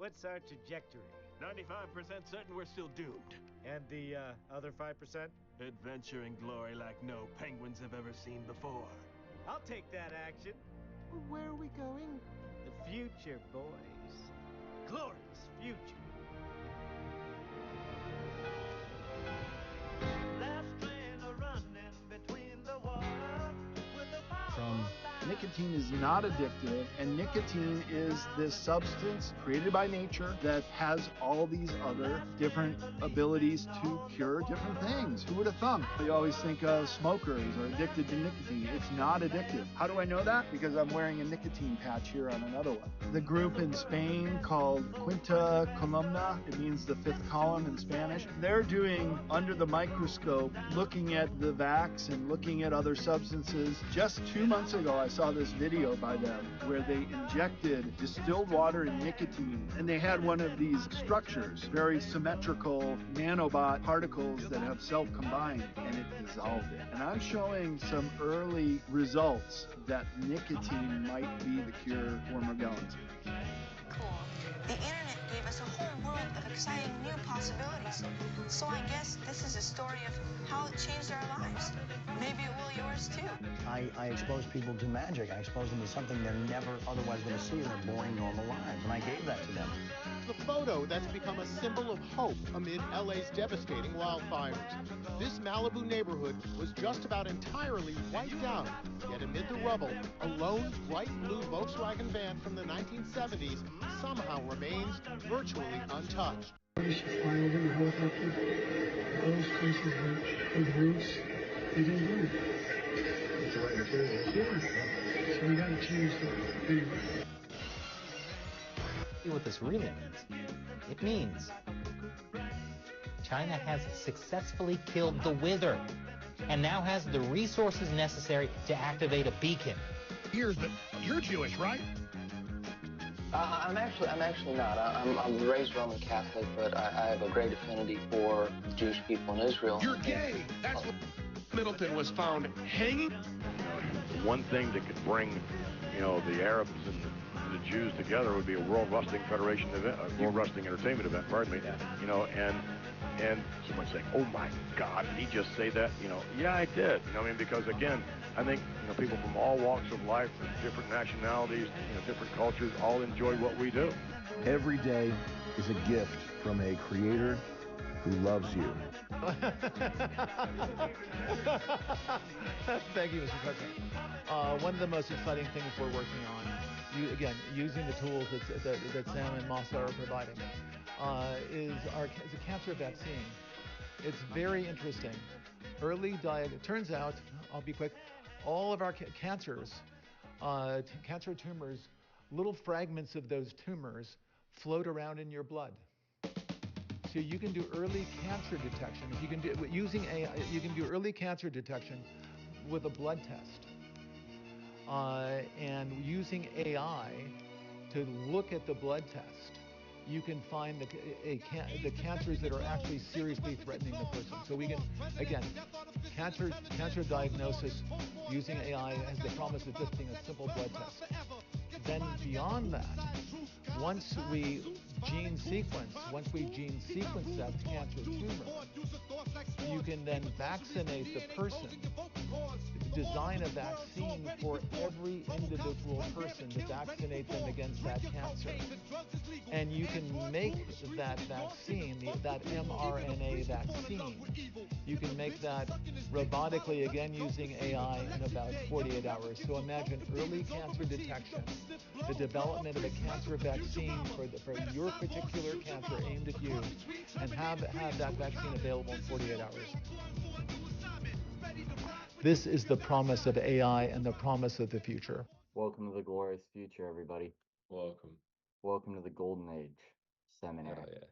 What's our trajectory? 95% certain we're still doomed. And the other 5%? Adventure and glory like no penguins have ever seen before. I'll take that action. Where are we going? The future, boys. Glorious future. Nicotine is not addictive, and nicotine is this substance created by nature that has all these other different abilities to cure different things. Who would have thunk? You always think smokers are addicted to nicotine. It's not addictive. How do I know that? Because I'm wearing a nicotine patch here on another one. The group in Spain called Quinta Columna, it means the fifth column in Spanish, they're doing under the microscope, looking at the vax and looking at other substances. Just 2 months ago, I saw this video by them where they injected distilled water and nicotine, and they had one of these structures, very symmetrical nanobot particles that have self-combined, and it dissolved it. And I'm showing some early results that nicotine might be the cure for Morgellons. Cool. The internet gave us a whole world of exciting new possibilities. So I guess this is a story of how it changed our lives. Maybe it will yours too. I expose people to magic. I expose them to something they're never otherwise going to see in their boring, normal lives. And I gave that to them. The photo that's become a symbol of hope amid LA's devastating wildfires. This Malibu neighborhood was just about entirely wiped out, yet amid the rubble, a lone bright blue Volkswagen van from the 1970s somehow remains virtually untouched. You should fly over in a helicopter. Those places with roofs, they didn't do it. It's the right material. Yeah. So we got to change that. Anyway. What this really means, it means China has successfully killed the Wither and now has the resources necessary to activate a beacon. You're Jewish, right? I'm actually not. I'm raised Roman Catholic, but I have a great affinity for Jewish people in Israel. You're gay. That's what Middleton was found hanging. The one thing that could bring, the Arabs and the Jews together would be a World Wrestling Federation event, a World Wrestling Entertainment event. Pardon me. And someone saying, "Oh my God, did he just say that?" Yeah, I did. Because again, I think people from all walks of life, different nationalities, different cultures, all enjoy what we do. Every day is a gift from a creator who loves you. Thank you, Mr. President. One of the most exciting things we're working on, using the tools that Sam and Masa are providing, is a cancer vaccine. It's very interesting. It turns out, I'll be quick, all of our cancers, cancer tumors, little fragments of those tumors float around in your blood. So you can do early cancer detection. Using AI, you can do early cancer detection with a blood test. And using AI to look at the blood test, you can find the cancers that are actually seriously threatening the person. So we can, again, cancer diagnosis using AI has the promise of just being a simple blood test. Then beyond that, once we gene sequence that cancer tumor, you can then vaccinate the person, design a vaccine for every individual person to vaccinate them against that cancer. And you can make that vaccine, that mRNA vaccine, you can make that robotically, again using AI, in about 48 hours. So imagine early cancer detection, the development of a cancer vaccine for your particular cancer aimed at you, and have that vaccine available in 48 hours. This is the promise of AI and the promise of the future. Welcome to the glorious future, everybody. Welcome to the golden age seminary. Oh yeah,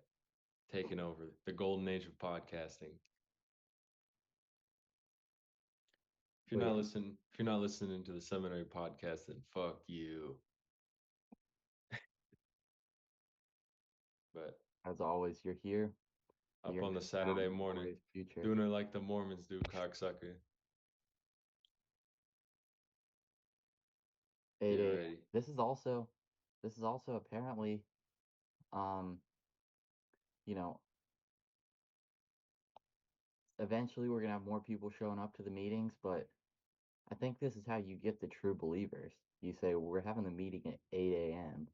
taking over the golden age of podcasting. If you're not listening to the seminary podcast, then fuck you. But as always, you're here. Up on the Saturday morning, doing it like the Mormons do, cocksucker. This is also apparently you know, eventually we're gonna have more people showing up to the meetings, but I think this is how you get the true believers. You say, we're having the meeting at 8 a.m.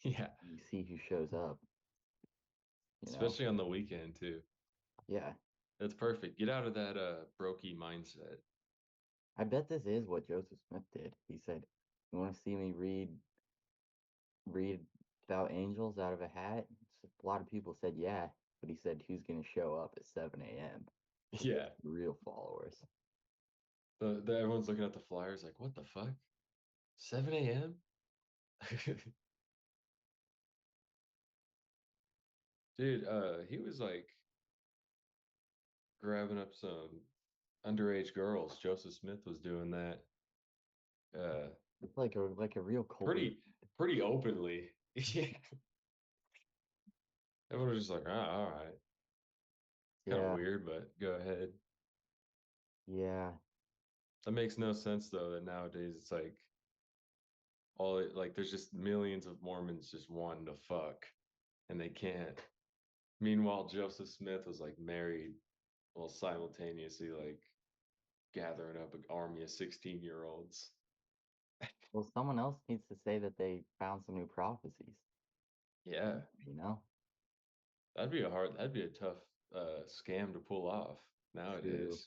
Yeah. You see who shows up. Especially on the weekend, too. Yeah. That's perfect. Get out of that brokey mindset. I bet this is what Joseph Smith did. He said, you want to see me read about angels out of a hat? A lot of people said, yeah. But he said, who's going to show up at 7 a.m.? Yeah. Real followers. Everyone's looking at the flyers like, what the fuck? 7 a.m.? Dude, he was like grabbing up some underage girls. Joseph Smith was doing that. It's like a real cult. Pretty openly. Yeah. Everyone was just like, all right. Kind of weird, but go ahead. Yeah. That makes no sense though, that nowadays it's like there's just millions of Mormons just wanting to fuck and they can't. Meanwhile, Joseph Smith was like married while simultaneously like gathering up an army of 16-year-olds. Well, someone else needs to say that they found some new prophecies. Yeah. That'd be a tough scam to pull off nowadays. True.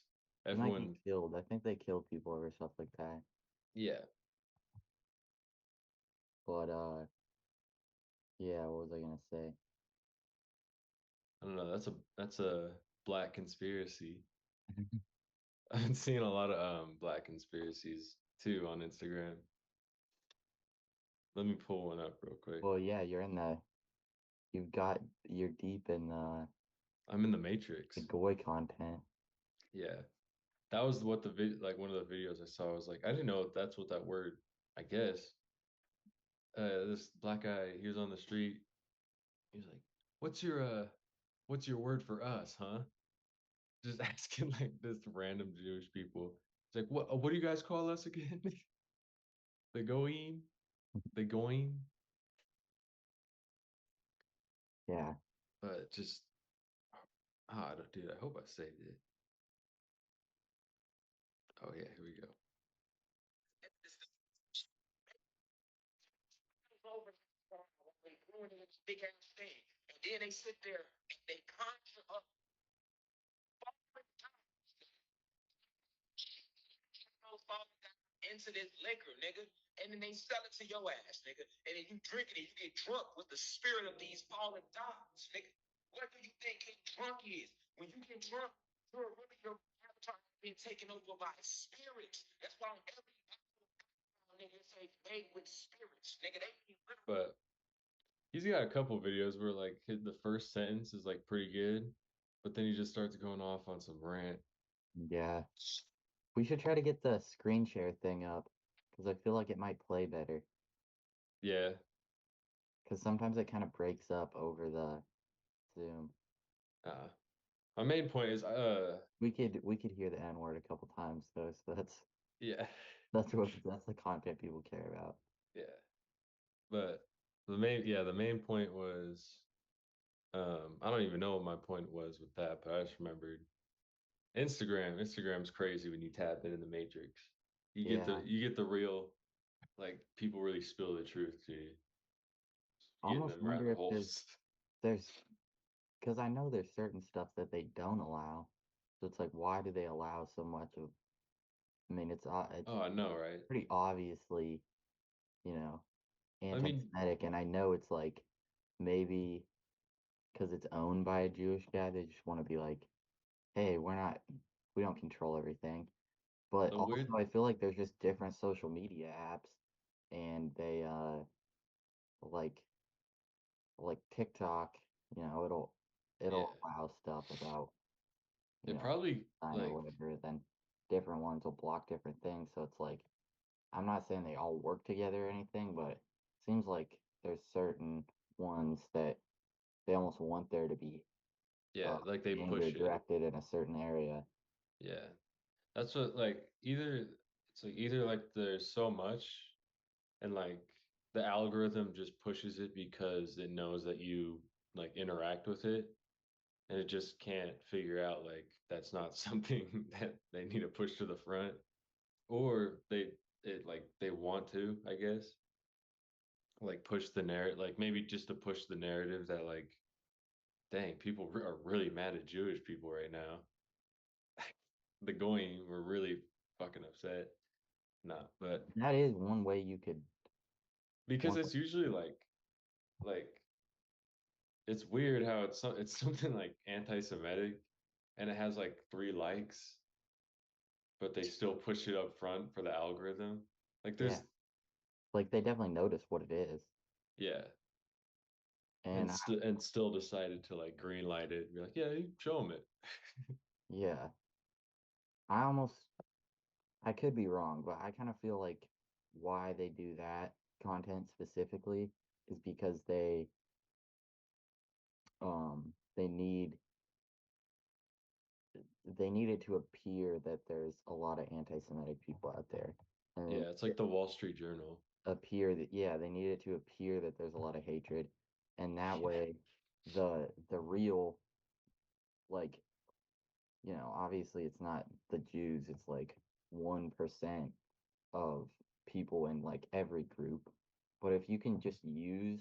Everyone might get killed. I think they kill people over stuff like that. Yeah. But yeah, what was I gonna say? I don't know. That's a black conspiracy. I've been seeing a lot of black conspiracies too on Instagram. Let me pull one up real quick. Well, yeah, you're deep in I'm in the Matrix. The Goy content. Yeah. That was what one of the videos I saw was like, I didn't know if that's what that word, I guess. This black guy, he was on the street. He was like, what's your word for us, huh? Just asking like this random Jewish people. It's like, what do you guys call us again? The Goyim? The Goyim? Yeah. But just, dude, I hope I saved it. Oh yeah, here we go. Big ass thing, and then they sit there and they conjure up into this liquor, nigga, and then they sell it to your ass, nigga, and then you drink it and you get drunk with the spirit of these fallen gods, nigga. What do you think getting drunk is? When you get drunk, your avatar being taken over by spirits. That's why every nigga say made with spirits, nigga. But he's got a couple videos where like the first sentence is like pretty good, but then he just starts going off on some rant. Yeah. We should try to get the screen share thing up because I feel like it might play better. Yeah. Because sometimes it kind of breaks up over the Zoom. My main point is we could hear the N-word a couple times though, so that's that's the content people care about. Yeah. But the main point was I don't even know what my point was with that, but I just remembered Instagram's crazy when you tap into the Matrix. You get the real, like, people really spill the truth to you. I almost wonder if there's because I know there's certain stuff that they don't allow. So it's like, why do they allow so much of? I mean, it's oh, I know, right? Pretty obviously, anti-Semitic, and I know it's like maybe because it's owned by a Jewish guy, they just want to be like, hey, we don't control everything. But also, I feel like there's just different social media apps, and they like TikTok, it'll allow stuff about probably or whatever. Then different ones will block different things. So it's like, I'm not saying they all work together or anything, but it seems like there's certain ones that they almost want there to be like they push it directed in a certain area. Yeah, that's what either like there's so much, and like the algorithm just pushes it because it knows that you like interact with it, and it just can't figure out like that's not something that they need to push to the front, or they want to, I guess, like push the narrative, like maybe just to push the narrative that like, dang, people are really mad at Jewish people right now. The Goyim were really fucking upset. Nah, but That is one way you could. because it's usually like it's weird how it's something like anti-Semitic, and it has like 3 likes, but they still push it up front for the algorithm. Like there's like they definitely notice what it is. Yeah. And And still decided to like green light it and be like, yeah, you show them it. Yeah. I could be wrong, but I kind of feel like why they do that content specifically is because they need it to appear that there's a lot of anti-Semitic people out there. And Yeah, it's like the Wall Street Journal. They need it to appear that there's a lot of hatred, and that way the real, like, obviously it's not the Jews, it's like 1% of people in like every group. But if you can just use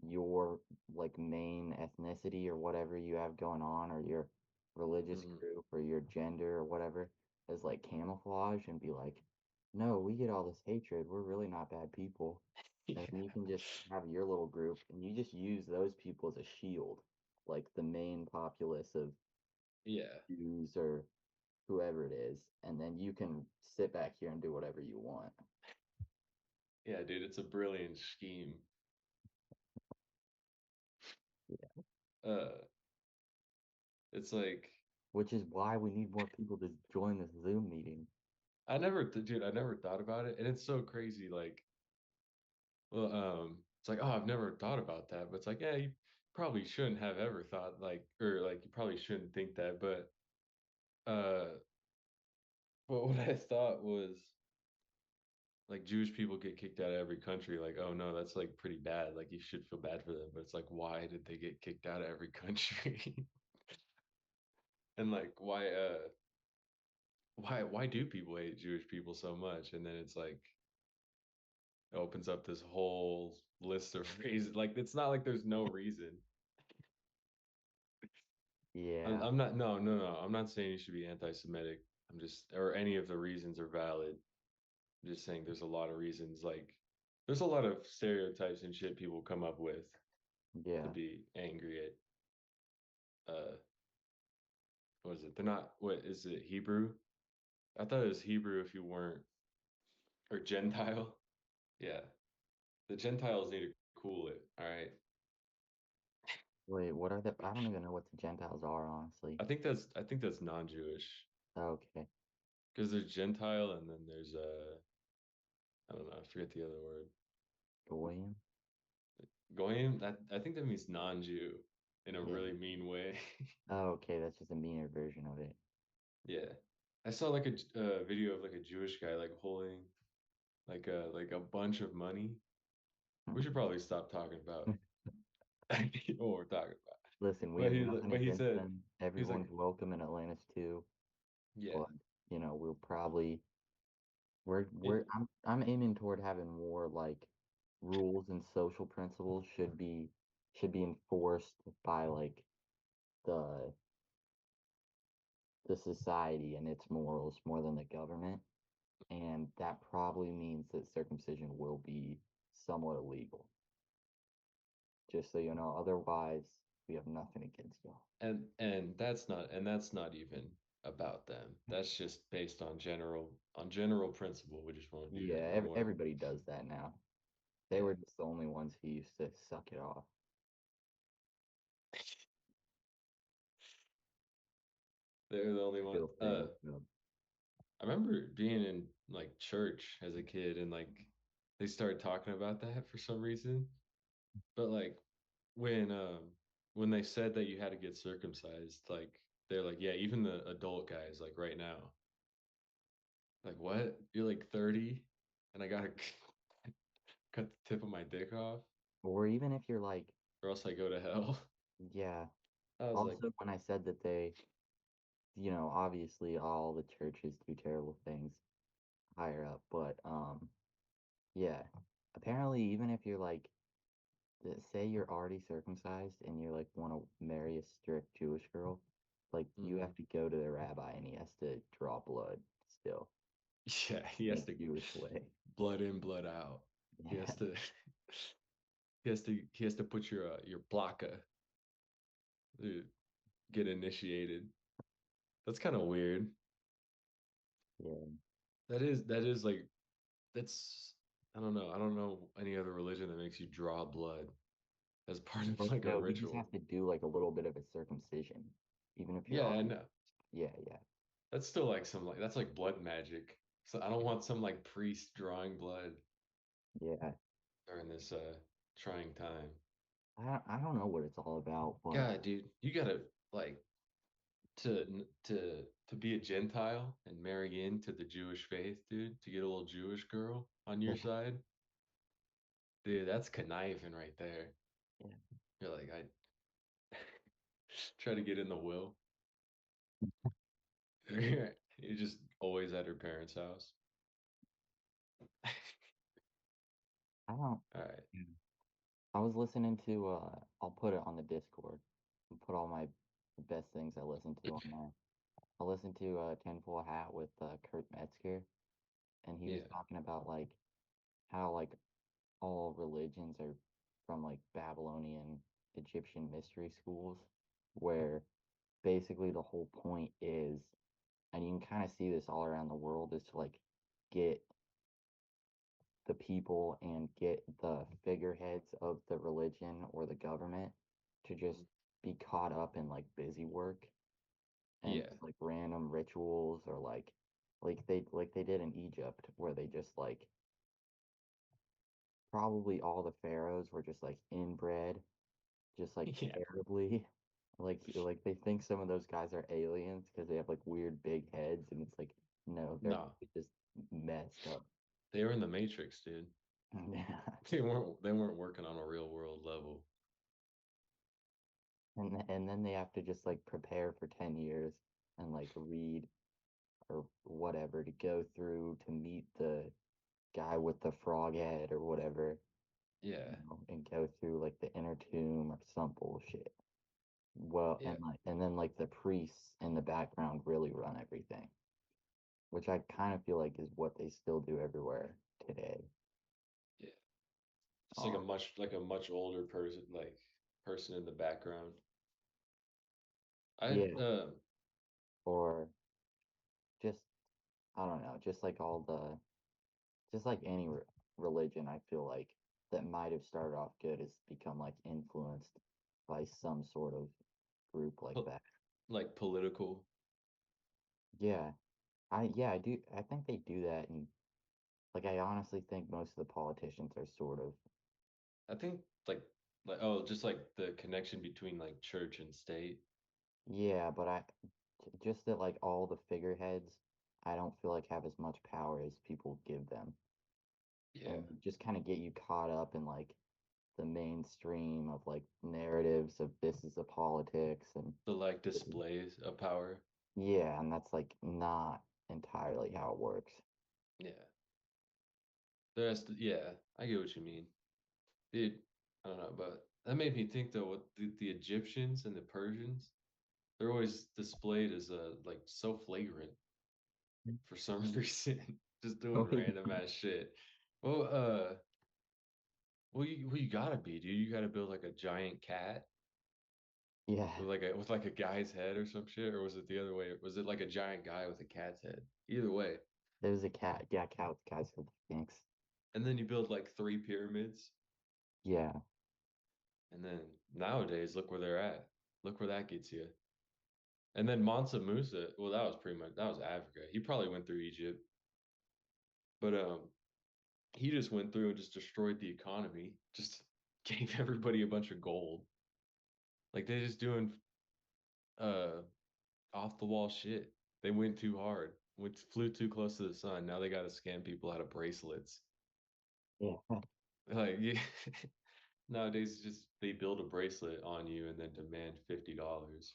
your like main ethnicity or whatever you have going on, or your religious group or your gender or whatever, as like camouflage, and be like, no, we get all this hatred, we're really not bad people. And you can just have your little group, and you just use those people as a shield, like the main populace of Jews or whoever it is, and then you can sit back here and do whatever you want. Yeah, dude, it's a brilliant scheme. Yeah. It's like, which is why we need more people to join this Zoom meeting. I never thought about it, and it's so crazy. Like, well, it's like, oh, I've never thought about that, but it's like, yeah, you probably shouldn't have ever thought like, or like, you probably shouldn't think that, but what I thought was like Jewish people get kicked out of every country. Like, oh no, that's like pretty bad. Like you should feel bad for them. But it's like, why did they get kicked out of every country? And like, why do people hate Jewish people so much? And then it's like, it opens up this whole list of reasons. Like, it's not like there's no reason. Yeah. I'm not. No. I'm not saying you should be anti-Semitic. I'm just, or any of the reasons are valid. I'm just saying there's a lot of reasons. Like, there's a lot of stereotypes and shit people come up with. Yeah. To be angry at. What is it? They're not. What is it? Hebrew? I thought it was Hebrew if you weren't, or Gentile. Yeah, the Gentiles need to cool it. All right. Wait, what are the? I don't even know what the Gentiles are, honestly. I think that's non-Jewish. Okay. Because there's Gentile, and then there's I don't know. I forget the other word. Goyim. Goyim. I think that means non-Jew in a really mean way. Oh, okay, that's just a meaner version of it. Yeah, I saw like a video of like a Jewish guy like holding like a bunch of money. We should probably stop talking about what we're talking about. Listen, we have nothing against them. He's Everyone's welcome in Atlantis too. Yeah. But we'll probably I'm aiming toward having more like rules and social principles should be enforced by like the society and its morals more than the government. And that probably means that circumcision will be somewhat illegal. Just so you know, otherwise we have nothing against y'all. And that's not even about them. That's just based on general principle. We just want to do Yeah, everybody does that now. They were just the only ones who used to suck it off. They're the only ones. I remember being in like church as a kid, and like they started talking about that for some reason. But like when they said that you had to get circumcised, like they're like, yeah, even the adult guys, like right now. Like, what? You're like 30, and I gotta cut the tip of my dick off, Or even if you're like, or else I go to hell. yeah. I was Also, like, when I said that they, obviously all the churches do terrible things higher up, but yeah. Apparently, even if you're like, say you're already circumcised and you're like want to marry a strict Jewish girl, like you have to go to the rabbi and he has to draw blood still. yeah, he has to Jewish way. blood in, blood out. He Yeah. has to he has to put your plaka to get initiated. That's kind of weird. Yeah. That is like that's I don't know. I don't know any other religion that makes you draw blood as part of like a No, you just ritual. have to do like a little bit of a circumcision, even if you're Yeah, I already. know. Yeah. That's still like some like that's like blood magic. So I don't want some like priest drawing blood Yeah. during this trying time. I don't know what it's all about, but God, dude, you gotta like to be a Gentile and marry into the Jewish faith, dude, to get a little Jewish girl on your side. Dude, that's conniving right there. Yeah. You're like, I try to get in the will. You're just always at her parents' house. I don't. All right. I was listening to I'll put it on the Discord and put all my the best things I listen to on there. I listened to Tinfoil Hat with Kurt Metzger, and he was Yeah. talking about like how like all religions are from like Babylonian Egyptian mystery schools, where basically the whole point is, and you can kind of see this all around the world, is to like get the people and get the figureheads of the religion or the government to just be caught up in like busy work and Yeah. just, like random rituals, or like they did in Egypt, where they just like probably all the pharaohs were just like inbred, just like Yeah. terribly. Like they think some of those guys are aliens because they have like weird big heads, and it's like no, they're No. just messed up. They were in the Matrix, dude. Yeah. They weren't working on a real world level. And then they have to just like prepare for 10 years and like read or whatever to go through to meet the guy with the frog head or whatever, Yeah. and go through like the inner tomb or some bullshit. Well, Yeah. and then like the priests in the background really run everything, which I kind of feel like is what they still do everywhere today. Yeah. It's like a much older person in the background. Yeah. Or just I don't know, just like just like any religion, I feel like that might have started off good has become like influenced by some sort of group like that. Like political. Yeah, I do. I think they do that, and like I honestly think most of the politicians are sort of. I think like just like the connection between like church and state. Yeah, but just that like all the figureheads, I don't feel like have as much power as people give them. Yeah. And just kind of get you caught up in like the mainstream of like narratives of this is the politics and The like displays of power. yeah, and that's like not entirely how it works. Yeah. Yeah, I get what you mean. Dude, I don't know, but that made me think though, what the Egyptians and the Persians, they're always displayed as like so flagrant for some reason. Just doing random ass shit. Well, you gotta be, dude. You gotta build like a giant cat Yeah, with like a guy's head or some shit, or was it the other way? Was it like a giant guy with a cat's head? Either way. there was a cat. Yeah, cat with guys with Sphinx. And then you build like 3 pyramids. Yeah, And then nowadays, look where they're at. Look where that gets you. And then Mansa Musa, well, that was Africa. He probably went through Egypt, but he just went through and just destroyed the economy. Just gave everybody a bunch of gold. Like they just doing off the wall shit. They went too hard. Flew too close to the sun. Now they got to scam people out of bracelets. yeah. Like you, nowadays, just they build a bracelet on you and then demand $50.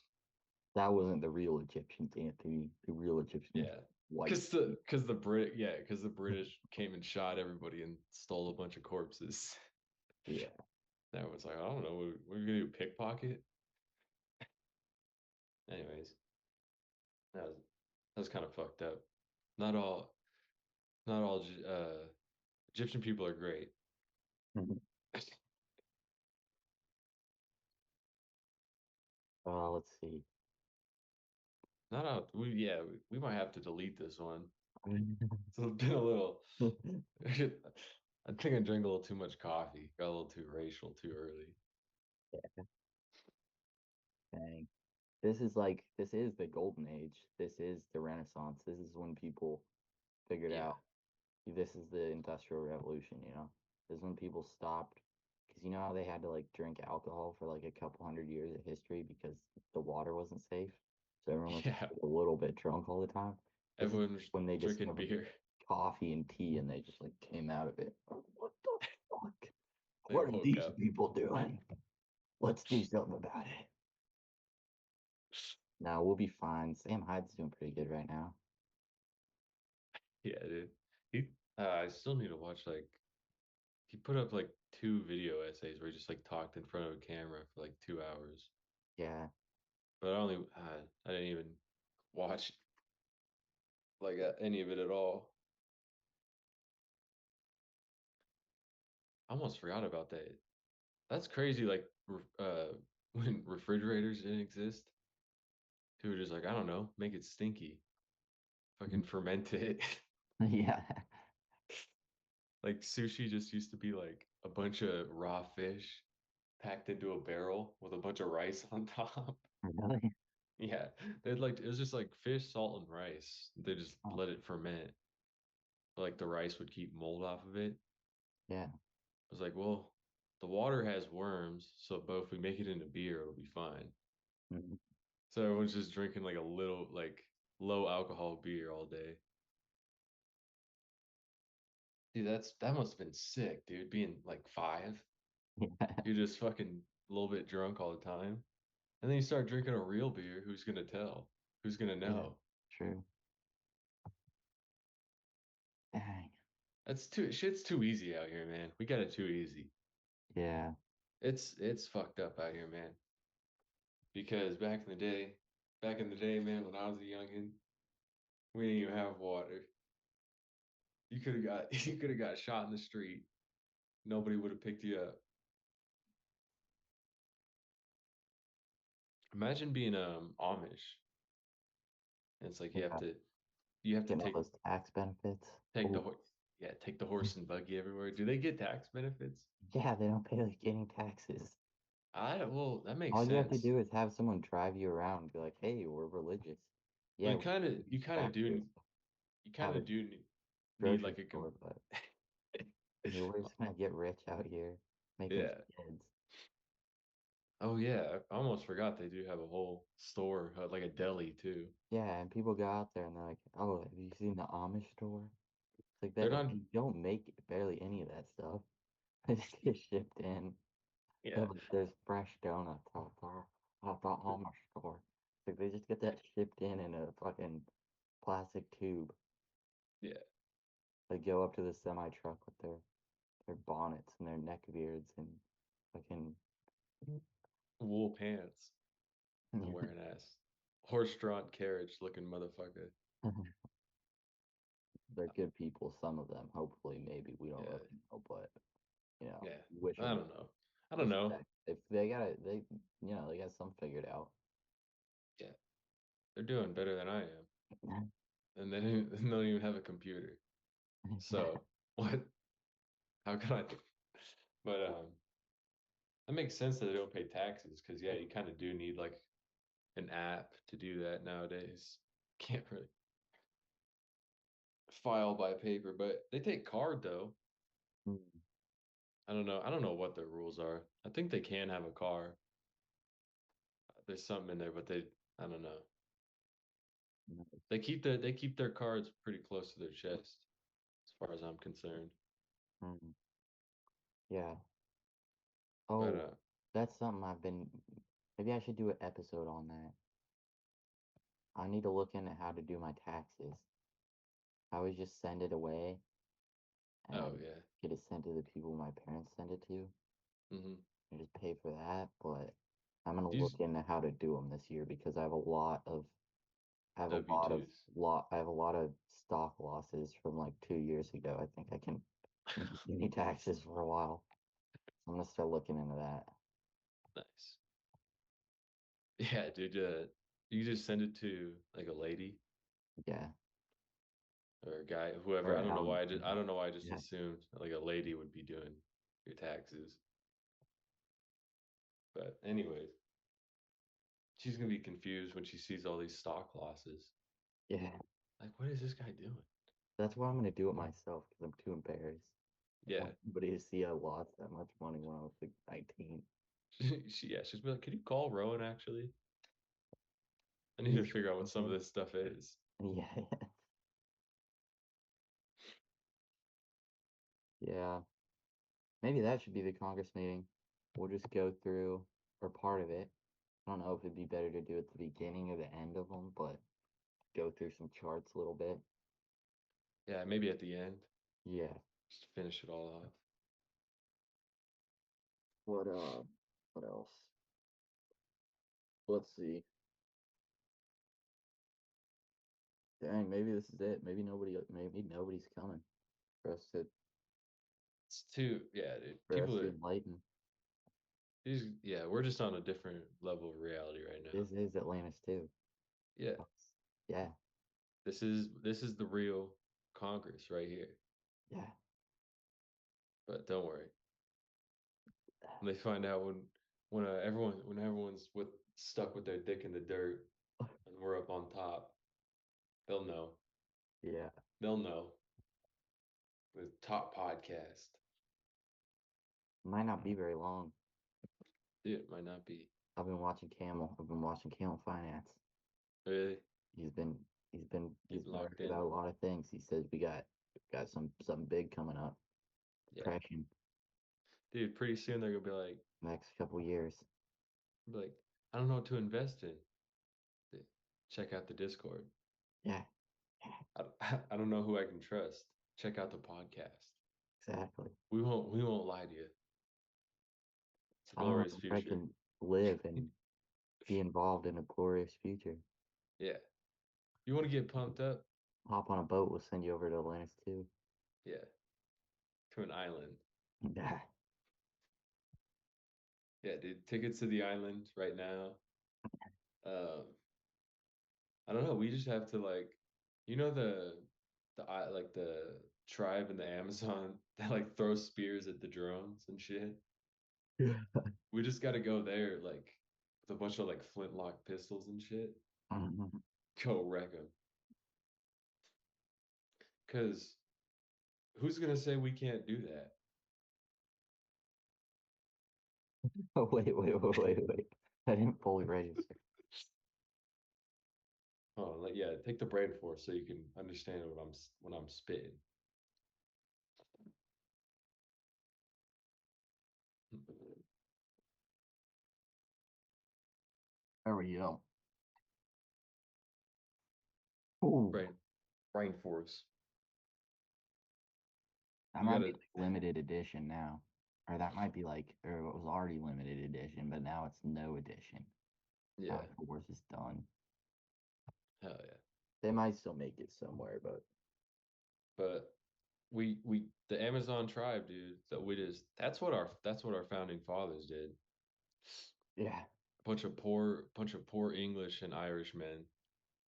That wasn't the real Egyptians, Anthony. The real Egyptians, Yeah, white. because the British came and shot everybody and stole a bunch of corpses. Yeah. That was like, I don't know, what are we gonna do? Pickpocket? Anyways, that was kind of fucked up. Not all Egyptian people are great. Let's see. Not out. We might have to delete this one. It's been a little. I think I drank a little too much coffee. Got a little too racial too early. Yeah. Dang. This is the golden age. This is the Renaissance. This is when people figured out this is the Industrial Revolution, you know. This is when people stopped, because you know how they had to like drink alcohol for like a couple hundred years of history because the water wasn't safe. So everyone was a little bit drunk all the time. Everyone was when they drinking discovered beer, coffee and tea, and they just like came out of it. What the fuck? They What are woke these up. people doing? Let's do something about it. No, we'll be fine. Sam Hyde's doing pretty good right now. Yeah, dude. I still need to watch he put up like 2 video essays where he just like talked in front of a camera for like 2 hours. Yeah. But I didn't even watch like any of it at all. I almost forgot about that. That's crazy. Like when refrigerators didn't exist, people were just like, I don't know, make it stinky, fucking ferment it. Yeah. Like sushi just used to be like a bunch of raw fish packed into a barrel with a bunch of rice on top. Really? Yeah, it was just like fish, salt, and rice. They just let it ferment. Like the rice would keep mold off of it. Yeah. I was like, well, the water has worms, so if we make it into beer, it'll be fine. Mm-hmm. So everyone's just drinking like a little like low alcohol beer all day. Dude, that must have been sick, dude. Being like 5, you're just fucking a little bit drunk all the time, and then you start drinking a real beer. Who's gonna tell? Who's gonna know? Yeah, true. Dang. Shit's too easy out here, man. We got it too easy. Yeah. It's fucked up out here, man. Because back in the day, man, when I was a youngin, we didn't even have water. You could have got you could have got shot in the street. Nobody would have picked you up. Imagine being Amish. And it's like you have to take those tax benefits. Take the horse. Yeah, take the horse and buggy everywhere. Do they get tax benefits? Yeah, they don't pay like any taxes. Well, that makes All sense. you have to do is have someone drive you around and be like, "Hey, we're religious." Yeah, you kind of do need like a store, but we're just gonna get rich out here making kids. Oh yeah, I almost forgot they do have a whole store, like a deli too. Yeah, and people go out there and they're like, "Oh, have you seen the Amish store?" It's like They're they not. don't make barely any of that stuff. They just get shipped in. Yeah. There's fresh donuts out there at the Amish store. It's like they just get that shipped in a fucking plastic tube. Yeah. They go up to the semi truck with their bonnets and their neck beards and fucking wool pants. And wearing ass horse-drawn carriage looking motherfucker. They're good people, some of them. Hopefully, maybe we don't really know, but you know, wish I don't know. I don't know. If they got it, they got some figured out. Yeah, they're doing better than I am, and they don't even have a computer. So what? How can I? But that makes sense that they don't pay taxes because you kind of do need like an app to do that nowadays. Can't really file by paper, but they take card though. I don't know what their rules are. I think they can have a car. There's something in there, but I don't know. They keep their cards pretty close to their chest, as far as I'm concerned. Yeah. But Oh, that's something I've been. Maybe I should do an episode on that. I need to look into how to do my taxes. I always just send it away and oh yeah. get it sent to the people my parents send it to Mm-hmm. and just pay for that. But I'm gonna You look into how to do them this year because I have a lot of W-2s. I have a lot of stock losses from like 2 years ago. I think I can any taxes for a while. So I'm gonna start looking into that. Nice. Yeah, dude. You just send it to like a lady Yeah. or a guy, whoever. Or I don't know why. yeah. I don't know why I just Yeah. assumed like a lady would be doing your taxes. But anyways, she's gonna be confused when she sees all these stock losses. Yeah. Like, what is this guy doing? That's why I'm gonna do it myself because I'm too embarrassed. I Yeah. want everybody to see I lost that much money when I was like 19. She's be like, could you call Rowan actually? I need to figure out what some of this stuff is. Yeah. Yeah. Maybe that should be the Congress meeting. We'll just go through, or part of it. I don't know if it'd be better to do it at the beginning or the end of them, but go through some charts a little bit. Yeah, maybe at the end. Yeah. Just finish it all off. What else? Let's see. Dang, maybe this is it. Maybe nobody's coming for us to It's too, yeah, dude. for us People to are, enlighten. yeah, we're just on a different level of reality right now. This is Atlantis too. Yeah. Yeah. This is the real Congress right here. Yeah. But don't worry. When they find out when everyone's stuck with their dick in the dirt and we're up on top, they'll know. Yeah. They'll know. The top podcast. Might not be very long. Dude, it might not be. I've been watching Camel. I've been watching Camel Finance. Really? He's been locked worried in. about a lot of things. He says we got something big coming up. Yeah. Crashing Dude, pretty soon they're gonna be like, next couple years. be like, I don't know what to invest in. Check out the Discord. Yeah. I don't know who I can trust. Check out the podcast. Exactly. We won't lie to you. It's a I don't know glorious if future. I can live and be involved in a glorious future. Yeah. You want to get pumped up? Hop on a boat. We'll send you over to Atlantis too. Yeah. To an island. Yeah. Yeah, dude. Tickets to the island right now. I don't know. We just have to like, you know the tribe in the Amazon that like throws spears at the drones and shit. Yeah. We just got to go there like with a bunch of like flintlock pistols and shit. Mm-hmm. Go wreck them. Cause who's gonna say we can't do that? Oh wait. I didn't fully register. Oh, like yeah, take the brain force so you can understand what I'm spitting. There we go. Ooh. Brain force. That might be like limited edition now. Or that might be like, or it was already limited edition, but now it's no edition. Yeah. Force is done. Hell yeah. They might still make it somewhere, but we the Amazon tribe, dude, that's what our founding fathers did. Yeah. Bunch of poor English and Irish men.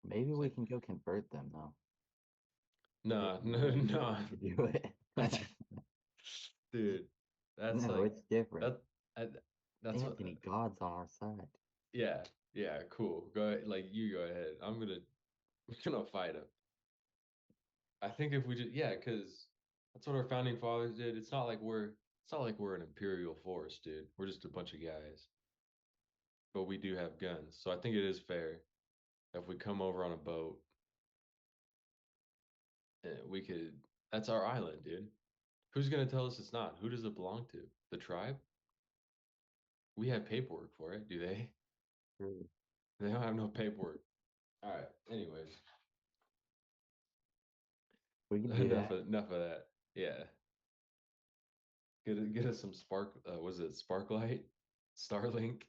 Maybe we can go convert them though. No. Do it. Dude, that's no, like it's different. That's Anthony, God's on our side. Yeah, cool. Go ahead, like you go ahead. We're gonna fight him. I think if we because that's what our founding fathers did. It's not like we're an imperial force, dude. We're just a bunch of guys. But we do have guns. So I think it is fair if we come over on a boat. We could that's our island, dude. Who's gonna tell us it's not? Who does it belong to? The tribe? We have paperwork for it. Do they? True. They don't have no paperwork. All right. Anyways, We can do that. enough of that. Yeah. Get us some was it Sparklight? Starlink?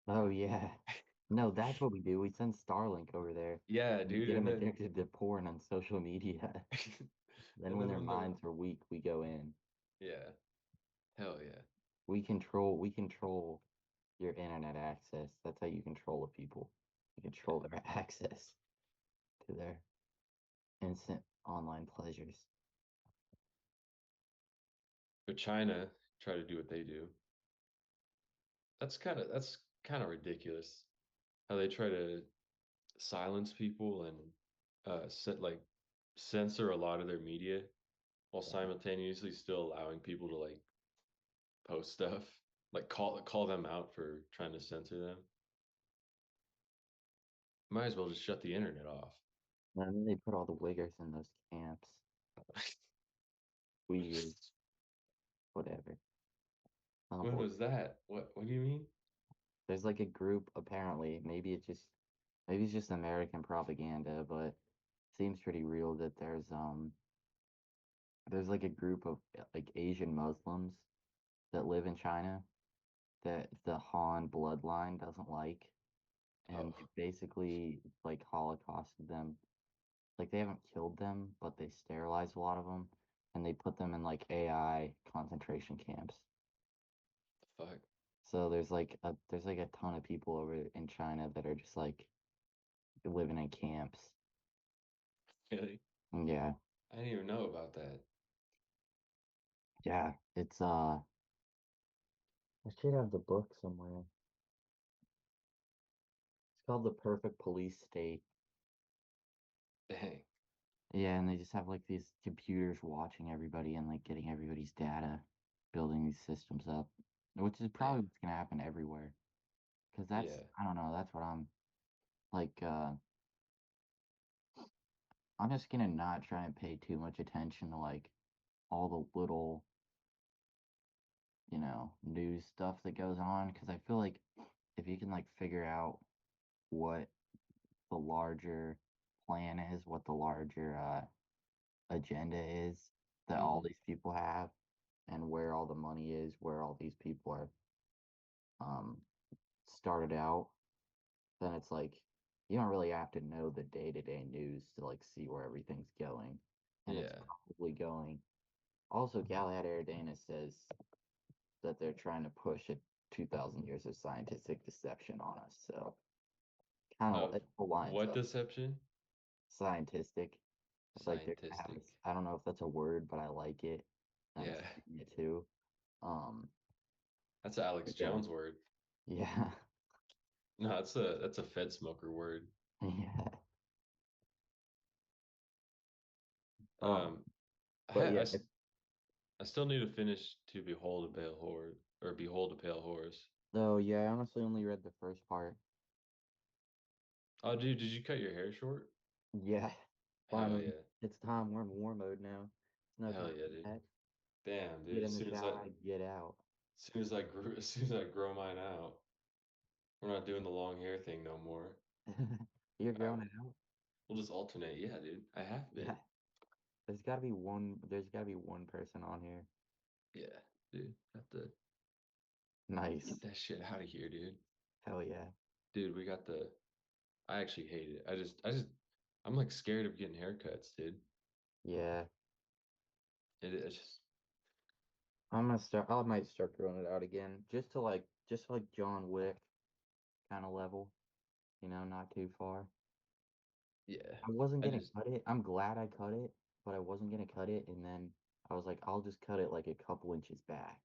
Oh yeah. No, that's what we do. We send Starlink over there. Yeah, dude. Get them then, addicted to porn on social media. Then when their minds are weak, we go in. Yeah. Hell yeah. We control your internet access. That's how you control the people. You control their access to their instant online pleasures. But China try to do what they do. That's kind of ridiculous. How they try to silence people and censor a lot of their media while simultaneously still allowing people to like post stuff, like call them out for trying to censor them. Might as well just shut the internet off. And then they put all the Uyghurs in those camps. Uyghurs. Whatever. When was that? What do you mean? There's like a group, apparently, maybe it's just American propaganda, but it seems pretty real that there's like a group of like Asian Muslims that live in China that the Han bloodline doesn't like, and they basically like holocausted them. Like they haven't killed them, but they sterilized a lot of them, and they put them in like AI concentration camps. The fuck? So there's like a ton of people over in China that are just like living in camps. Really? Yeah. I didn't even know about that. Yeah, it's I should have the book somewhere. It's called The Perfect Police State. Dang. Yeah, and they just have like these computers watching everybody and like getting everybody's data, building these systems up, which is probably what's gonna happen everywhere. Because that's I don't know, that's what I'm like I'm just gonna not try and pay too much attention to like all the little news stuff that goes on, because I feel like if you can like figure out what the larger plan is, what the larger agenda is that all these people have, and where all the money is, where all these people are started out, then it's like you don't really have to know the day-to-day news to like see where everything's going. And it's probably going. Also, Galahad Eridana says that they're trying to push 2,000 years of scientific deception on us. So kind of it lines what up. deception? Scientific. It's like I don't know if that's a word, but I like it. And yeah. It too. That's an Alex Jones word. Yeah. No, that's a Fed smoker word. Yeah. I still need to finish To Behold a Pale Horse, or Behold a Pale Horse. Oh yeah, I honestly only read the first part. Oh dude, did you cut your hair short? Yeah. Finally. Hell yeah. It's time. We're in war mode now. Hell yeah, dude. Damn, dude. Get in the shower, get out. As soon as I grow mine out. We're not doing the long hair thing no more. You're growing it out? We'll just alternate. Yeah, dude. I have been. Yeah. There's gotta be one person on here. Yeah, dude. Have to Nice. get that shit out of here, dude. Hell yeah. Dude, we got I actually hate it. I'm like scared of getting haircuts, dude. Yeah. It's just I might start growing it out again, just to like John Wick kind of level, not too far. Yeah. I wasn't gonna cut it. I'm glad I cut it, but I wasn't gonna cut it, and then I was like, I'll just cut it like a couple inches back.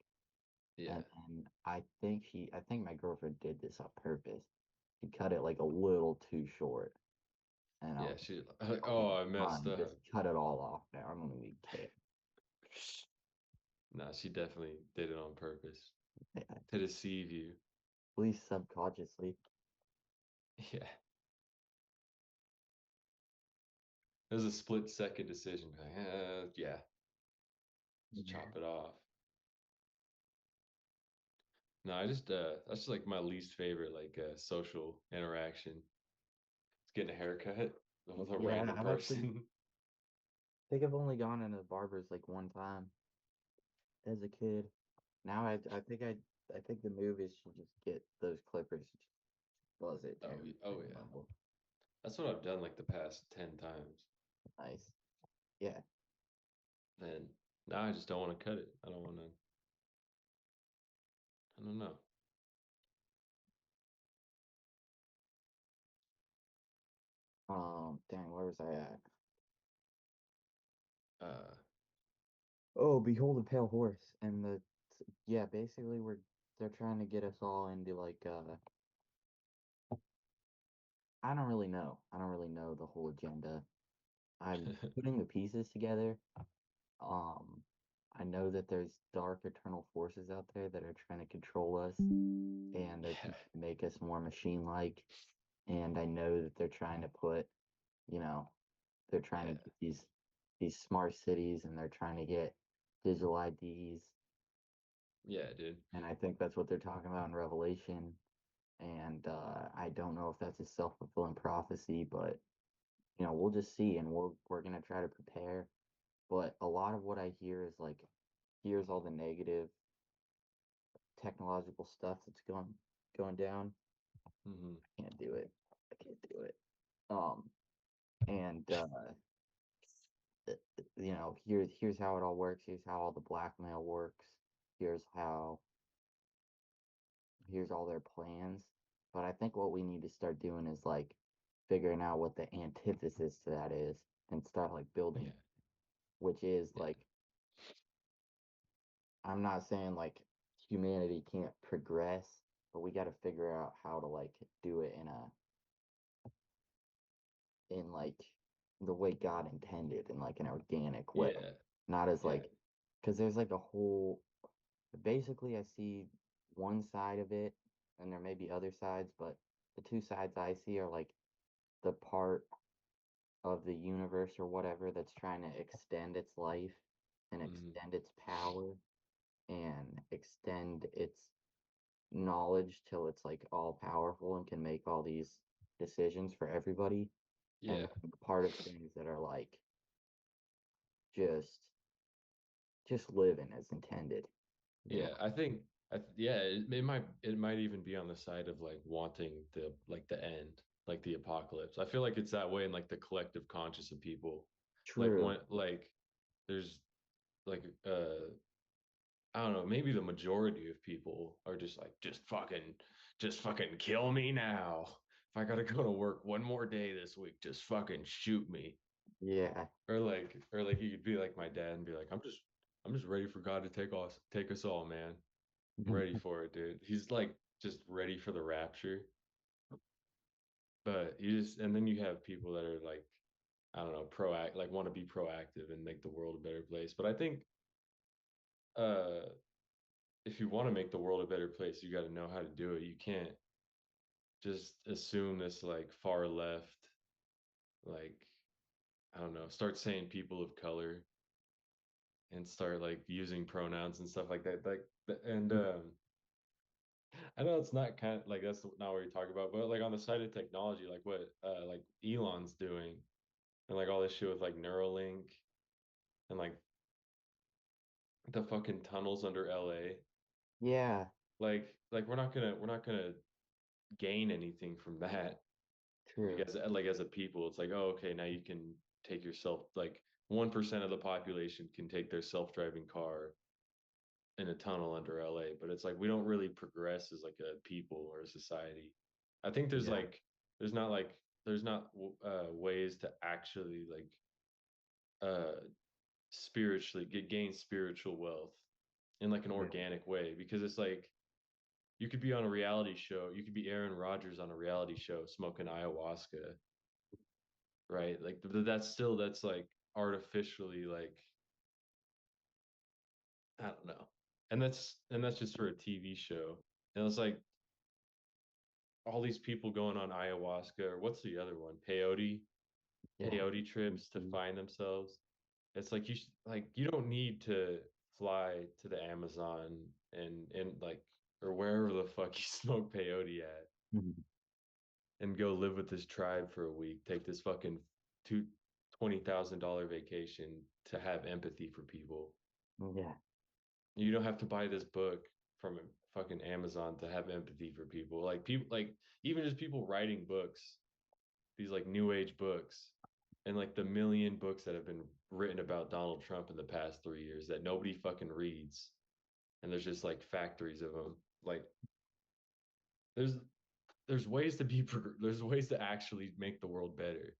Yeah. And I think my girlfriend did this on purpose. She cut it like a little too short. And yeah, she like, oh, I messed up. Just cut it all off now. I don't even care. Nah, she definitely did it on purpose. Yeah. To deceive you. At least subconsciously. Yeah. It was a split-second decision. Yeah. Just chop it off. No, I just that's just like my least favorite like social interaction. It's getting a haircut with a random person. I think I've only gone into the barber's like one time as a kid. Now I think the movies should just get those clippers, just buzz it. Oh yeah. That's what I've done like the past 10 times. Nice. Yeah. And now I just don't want to cut it. I don't know. Dang, where was I at? Oh, Behold the Pale Horse. And basically they're trying to get us all into like I don't really know. I don't really know the whole agenda. I'm putting the pieces together. I know that there's dark eternal forces out there that are trying to control us and they're trying to make us more machine-like. And I know that they're trying to put, they're trying to get these smart cities and they're trying to get digital IDs. Yeah, dude. And I think that's what they're talking about in Revelation. And I don't know if that's a self-fulfilling prophecy, but we'll just see, and we're gonna try to prepare. But a lot of what I hear is like, here's all the negative technological stuff that's going down. I can't do it. And here's how it all works. Here's how all the blackmail works. Here's all their plans. But I think what we need to start doing is like figuring out what the antithesis to that is and start like building, which is like, I'm not saying like humanity can't progress, but we got to figure out how to like do it in like the way God intended, in like an organic way, not as like, because there's like a whole, basically I see one side of it and there may be other sides, but the two sides I see are like the part of the universe or whatever that's trying to extend its life and extend its power and extend its knowledge till it's like all powerful and can make all these decisions for everybody. And part of things that are like just living as intended. I think it might even be on the side of like wanting the end, like the apocalypse. I feel like it's that way in like the collective conscious of people. True. Like there's like I don't know, maybe the majority of people are just like just fucking kill me now. If I gotta go to work one more day this week, just fucking shoot me. Yeah. Or like you could be like my dad and be like, I'm just ready for God to take us all, man. I'm ready for it, dude. He's like just ready for the rapture. But and then you have people that are like, I don't know, want to be proactive and make the world a better place. But I think if you want to make the world a better place, you got to know how to do it. You can't just assume this like far left, like, I don't know, start saying people of color and start like using pronouns and stuff like that. And I know it's not kind of like that's not what you're talking about, but like on the side of technology, like what like Elon's doing and like all this shit with like Neuralink and like the fucking tunnels under LA. Yeah. Like we're not gonna gain anything from that. True. Like as a people, it's like, oh, okay, now you can take yourself, like 1% of the population can take their self-driving car in a tunnel under LA, but it's like we don't really progress as like a people or a society. I think there's like there's not ways to actually like spiritually gain spiritual wealth in like an organic way, because it's like you could be on a reality show, you could be Aaron Rodgers on a reality show smoking ayahuasca, right? Like that's like artificially like, I don't know. And that's just for a TV show. And it's like all these people going on ayahuasca, or what's the other one? Peyote trips to find themselves. It's like you don't need to fly to the Amazon and like or wherever the fuck you smoke peyote at and go live with this tribe for a week, take this fucking $20,000 vacation to have empathy for people. Yeah. You don't have to buy this book from fucking Amazon to have empathy for people. Like people, like even just people writing books, these like new age books, and like the million books that have been written about Donald Trump in the past 3 years that nobody fucking reads, and there's just like factories of them. Like there's ways to there's ways to actually make the world better.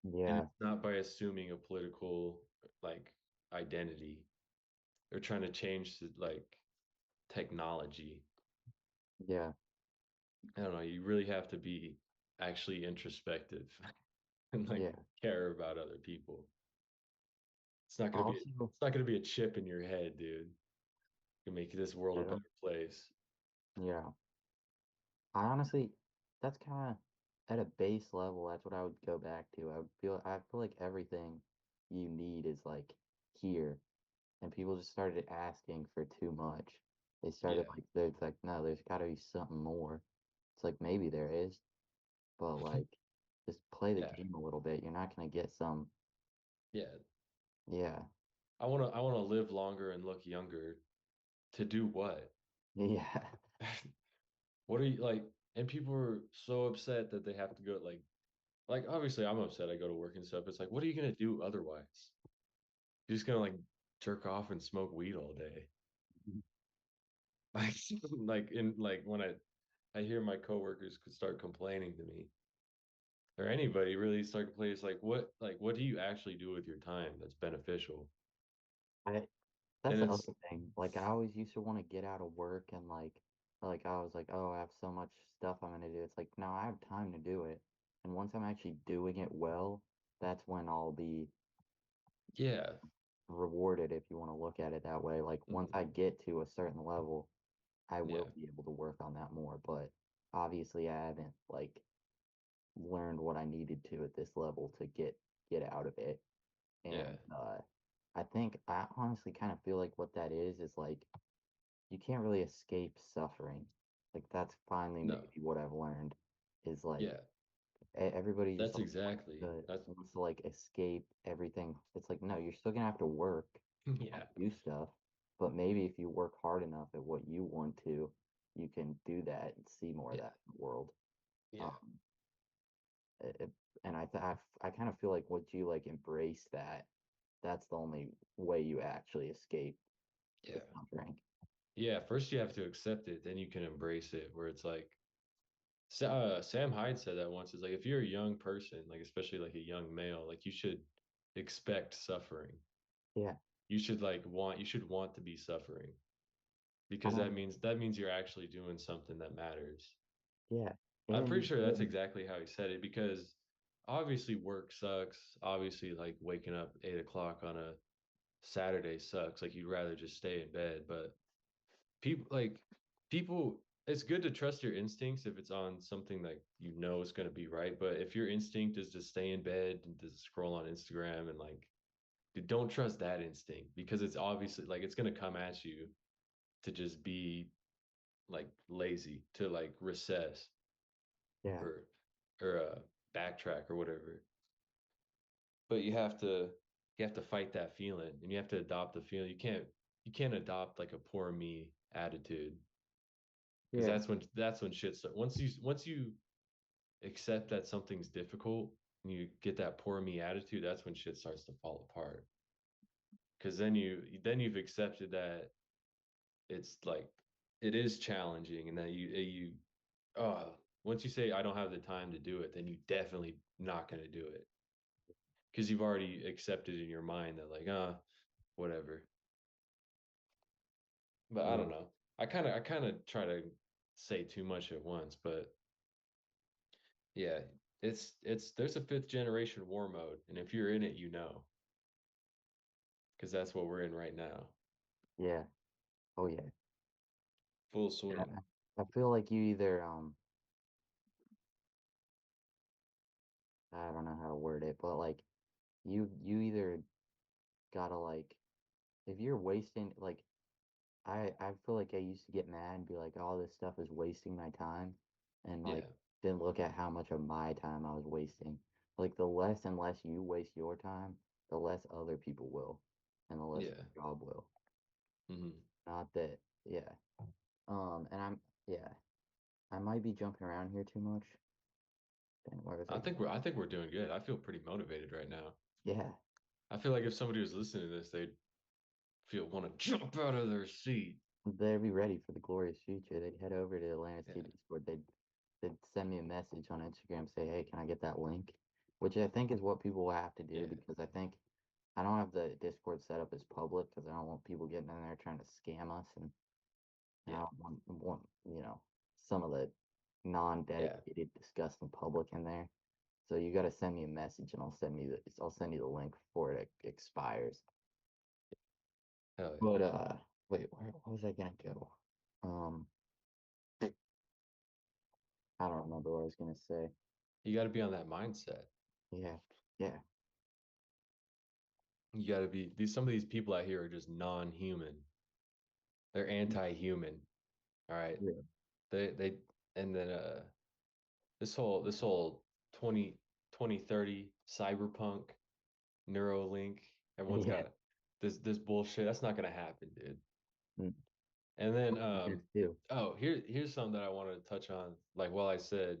Yeah. And it's not by assuming a political like identity. They're trying to change like technology. Yeah. I don't know. You really have to be actually introspective and like care about other people. It's not gonna it's not gonna be a chip in your head, dude. You can make this world a better place. Yeah. I honestly, that's kind of at a base level. That's what I would go back to. I feel like everything you need is like here, and people just started asking for too much. They started it's like, no, there's got to be something more. It's like maybe there is, but like just play the game a little bit. You're not gonna get some. Yeah. Yeah. I wanna live longer and look younger. To do what? Yeah. What are you like? And people are so upset that they have to go like obviously I'm upset I go to work and stuff. It's like, what are you gonna do otherwise? You're just gonna like jerk off and smoke weed all day. Like when I hear my coworkers could start complaining to me, or anybody really start complaining, it's like what do you actually do with your time that's beneficial? That's the other thing. Like I always used to want to get out of work and like I was like, oh, I have so much stuff I'm gonna do. It's like, no, I have time to do it. And once I'm actually doing it well, that's when I'll be rewarded if you want to look at it that way. Like once I get to a certain level, I will be able to work on that more. But obviously I haven't like learned what I needed to at this level to get out of it. And I think I honestly kind of feel like what that is like you can't really escape suffering. Like that's finally maybe what I've learned is like everybody just that's like, exactly wants to like escape everything. It's like no, you're still gonna have to work, do stuff, but maybe if you work hard enough at what you want to, you can do that and see more of that in the world. And I kind of feel like once you like embrace that, that's the only way you actually escape the suffering. Yeah, first you have to accept it, then you can embrace it. Where it's like, Sam Hyde said that once. Is like if you're a young person, like especially like a young male, like you should expect suffering. Yeah. You should want to be suffering, because that means you're actually doing something that matters. Yeah. I'm pretty sure that's exactly how he said it, because obviously work sucks. Obviously, like waking up 8 o'clock on a Saturday sucks. Like you'd rather just stay in bed, but people it's good to trust your instincts if it's on something that you know is going to be right. But if your instinct is to stay in bed and to scroll on Instagram and like, dude, don't trust that instinct, because it's obviously like it's going to come at you to just be like lazy, to like recess or backtrack or whatever. But you have to fight that feeling, and you have to adopt the feeling. You can't adopt like a poor me attitude, because that's when shit starts. Once you accept that something's difficult and you get that poor me attitude, that's when shit starts to fall apart. Because then you've accepted that it's like it is challenging, and that you once you say I don't have the time to do it, then you definitely not going to do it, because you've already accepted in your mind that like whatever. But I don't know. I kind of try to say too much at once, but yeah, it's there's a fifth generation war mode, and if you're in it, you know, because that's what we're in right now. Yeah. Oh yeah. Full swing. Yeah. I feel like you either I don't know how to word it, but like you either gotta like if you're wasting like I feel like I used to get mad and be like, "Oh, this stuff is wasting my time," and like didn't look at how much of my time I was wasting. Like the less and less you waste your time, the less other people will, and the less your job will. Not that, yeah. And yeah, I might be jumping around here too much. Dang, where was I think we're doing good. I feel pretty motivated right now. Yeah. I feel like if somebody was listening to this, they'd want to jump out of their seat. They'd be ready for the glorious future. They'd head over to Atlantis TV Discord. They'd send me a message on Instagram, say, "Hey, can I get that link?" Which I think is what people will have to do because I think I don't have the Discord set up as public because I don't want people getting in there trying to scam us, and I don't want some of the non-dedicated, disgusting public in there. So you got to send me a message, and I'll send you the link before it expires. Hell yeah. But wait, where was I gonna go? I don't remember what I was gonna say. You got to be on that mindset. Yeah, yeah. You got to be some of these people out here are just non-human. They're anti-human. All right. Yeah. They and then this whole 2030 cyberpunk Neuralink, everyone's got this bullshit. That's not gonna happen, dude. And then here's something that I wanted to touch on. Like, well, I said,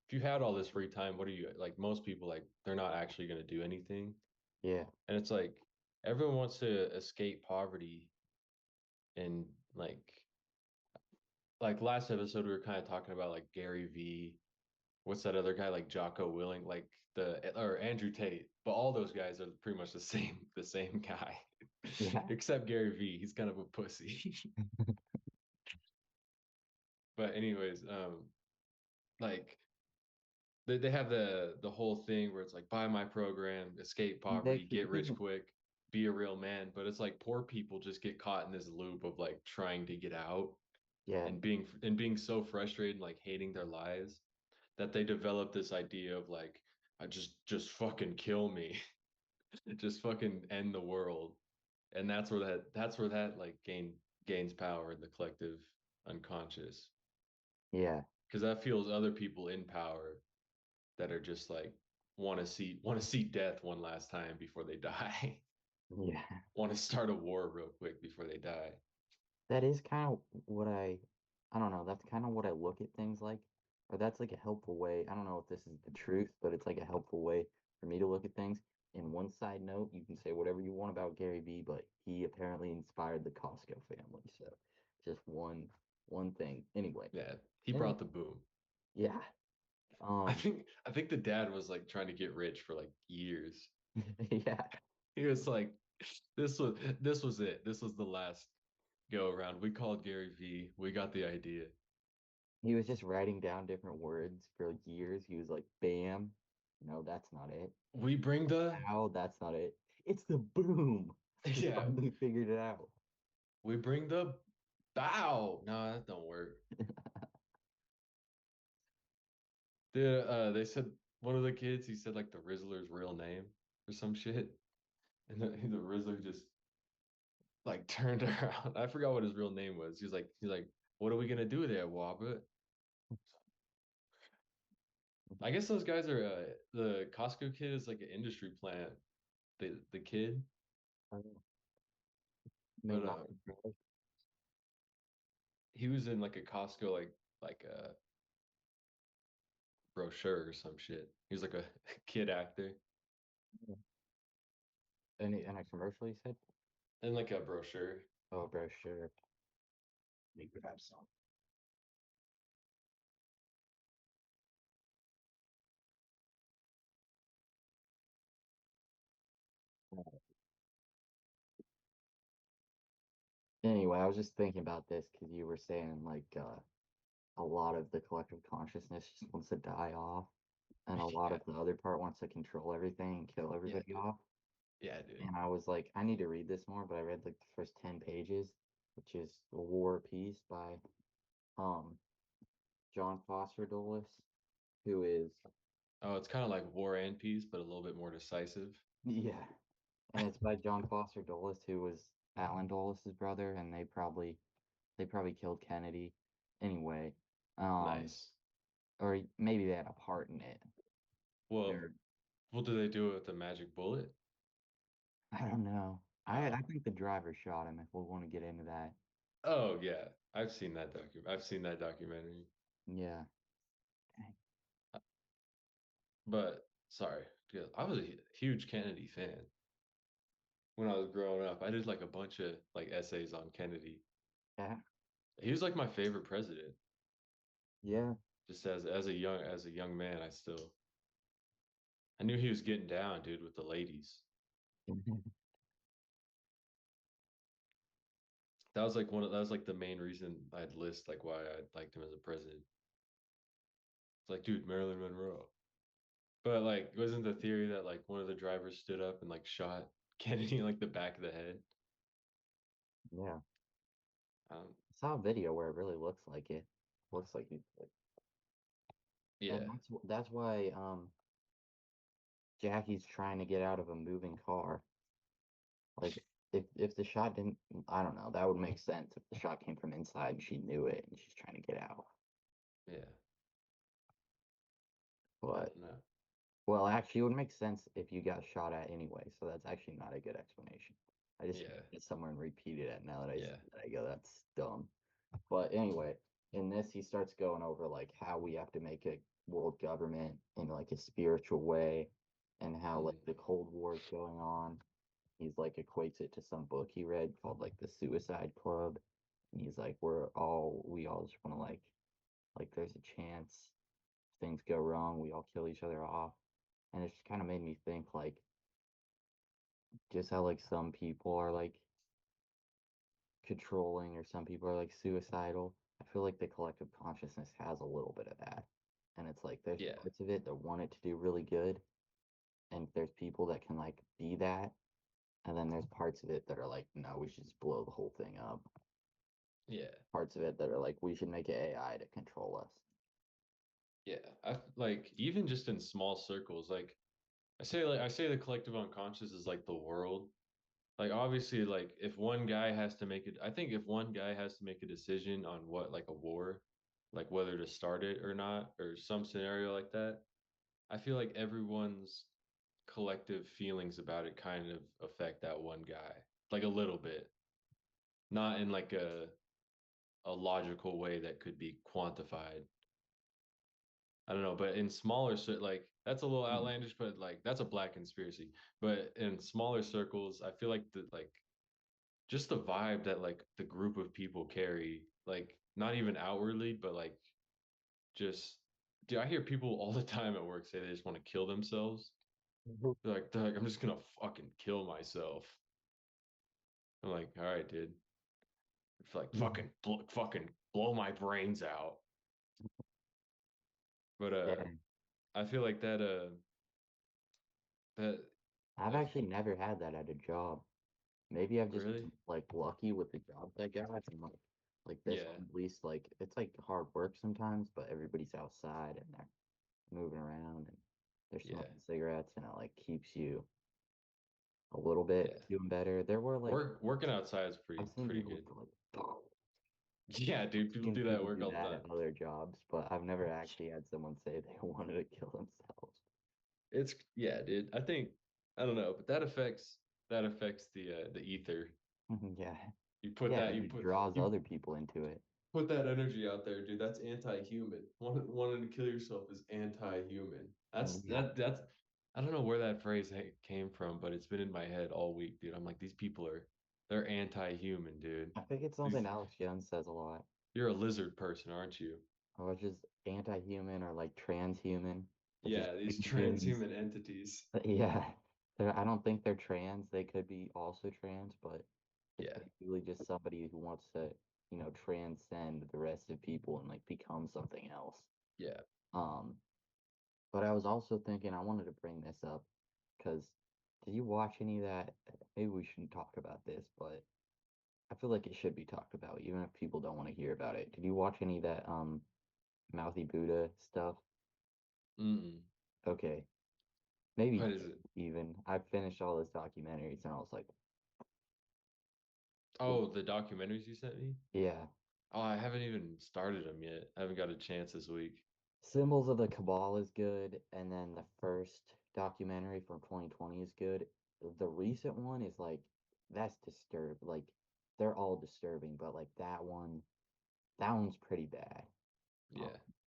if you had all this free time, what are you like? Most people, like, they're not actually gonna do anything. Yeah. And it's like everyone wants to escape poverty, and like last episode we were kind of talking about like Gary V. What's that other guy, like Jocko Willing, like or Andrew Tate, but all those guys are pretty much the same guy. Yeah. Except Gary V. He's kind of a pussy. But anyways, like they have the whole thing where it's like, buy my program, escape poverty, get rich quick, be a real man. But it's like poor people just get caught in this loop of like trying to get out. Yeah. And being so frustrated and like hating their lives that they develop this idea of like, I just fucking kill me. Just fucking end the world. And that's where that like gains power in the collective unconscious. Yeah. Because that feels other people in power that are just like want to see death one last time before they die. Yeah. Want to start a war real quick before they die. That is kind of what I don't know. That's kind of what I look at things like, or that's like a helpful way. I don't know if this is the truth, but it's like a helpful way for me to look at things. In one side note, you can say whatever you want about Gary Vee, but he apparently inspired the Costco family. So just one thing. Anyway. Yeah, he brought the boom. Yeah. I think the dad was like trying to get rich for like years. Yeah. He was like, this was it. This was the last go around. We called Gary V. We got the idea. He was just writing down different words for like years. He was like, "Bam, no, that's not it. We bring the bow, that's not it. It's the boom." He finally figured it out. We bring the bow. No, that don't work. They said one of the kids, he said like the Rizzler's real name or some shit, and the Rizzler just like turned around. I forgot what his real name was. He's like, "What are we gonna do there, Wobbit?" I guess those guys are the Costco kid is like an industry plant. The kid. But he was in like a Costco like a brochure or some shit. He was like a kid actor. In a commercial, you said? In like a brochure. Oh, a brochure. We could have some. Anyway, I was just thinking about this because you were saying like a lot of the collective consciousness just wants to die off, and a lot of the other part wants to control everything and kill everybody off. Yeah, dude. And I was like, I need to read this more, but I read like the first 10 pages, which is The War Peace by John Foster Dulles, who is it's kind of like War and Peace, but a little bit more decisive. Yeah. And it's by John Foster Dulles, who was Alan Dulles' brother, and they probably killed Kennedy. Anyway, Nice. Or maybe they had a part in it. Well, what do they do with the magic bullet? I don't know. I think the driver shot him. If we want to get into that. Oh yeah, I've seen that documentary. Yeah. But sorry, because I was a huge Kennedy fan when I was growing up. I did like a bunch of like essays on Kennedy. Yeah. He was like my favorite president. Yeah. Just as a young man, I knew he was getting down, dude, with the ladies. That was like the main reason I'd list like why I liked him as a president. It's like, dude, Marilyn Monroe. But like, wasn't the theory that like one of the drivers stood up and like shot Kennedy in like the back of the head? Yeah. I saw a video where it really looks like it. Looks like he. Yeah. And that's why Jackie's trying to get out of a moving car. Like if the shot didn't, I don't know, that would make sense if the shot came from inside and she knew it and she's trying to get out. Yeah. But well, actually, it would make sense if you got shot at anyway. So that's actually not a good explanation. I just get somewhere and repeated it. Now that I go, that's dumb. But anyway, in this, he starts going over like how we have to make a world government in like a spiritual way, and how like the Cold War is going on. He's like equates it to some book he read called like the Suicide Club, and he's like we all just want to like there's a chance things go wrong, we all kill each other off. And it just kind of made me think like just how like some people are like controlling or some people are like suicidal. I feel like the collective consciousness has a little bit of that. And it's like there's parts of it that want it to do really good. And there's people that can like be that. And then there's parts of it that are like, no, we should just blow the whole thing up. Yeah. Parts of it that are like, we should make AI to control us. Yeah. I like even just in small circles, like I say the collective unconscious is like the world. Like obviously, like if one guy has to make it, I think if one guy has to make a decision on what like a war, like whether to start it or not, or some scenario like that, I feel like everyone's collective feelings about it kind of affect that one guy, like a little bit, not in like a logical way that could be quantified. I don't know, but in smaller like that's a little outlandish, but like that's a black conspiracy. But in smaller circles, I feel like just the vibe that like the group of people carry, like not even outwardly, but like just dude, I hear people all the time at work say they just want to kill themselves. They're like, I'm just gonna fucking kill myself. I'm like, all right, dude. It's like fucking blow my brains out. But I feel like that I've actually never had that at a job. Maybe I've just been like lucky with the jobs I got, and like this one, at least like it's like hard work sometimes, but everybody's outside and they're moving around and they're smoking cigarettes, and it like keeps you a little bit doing better. There were like working outside is pretty good. Yeah, dude, people do that work all the time. At other jobs, but I've never actually had someone say they wanted to kill themselves. It's dude. I think I don't know, but that affects the ether. Yeah. You put draws other people into it. Put that energy out there, dude. That's anti-human. Wanting to kill yourself is anti-human. That's I don't know where that phrase came from, but it's been in my head all week, dude. I'm like, these people they're anti-human, dude. I think it's something Alex Jones says a lot. You're a lizard person, aren't you? Or just anti-human or like transhuman. Yeah, these transhuman entities. Yeah. I don't think they're trans. They could be also trans, but it's basically just somebody who wants to, transcend the rest of people and like become something else. Yeah. But I was also thinking I wanted to bring this up because did you watch any of that? Maybe we shouldn't talk about this, but I feel like it should be talked about, even if people don't want to hear about it. Did you watch any of that Mouthy Buddha stuff? Mm-mm. Okay. Maybe What is it? even. I finished all those documentaries and I was like, Oh, the documentaries you sent me? yeah. Oh, I haven't even started them yet. I haven't got a chance this week. Symbols of the Cabal is good, and then the first documentary from 2020 is good. The recent one is like that's disturbed. Like they're all disturbing, but like that one's pretty bad. Yeah.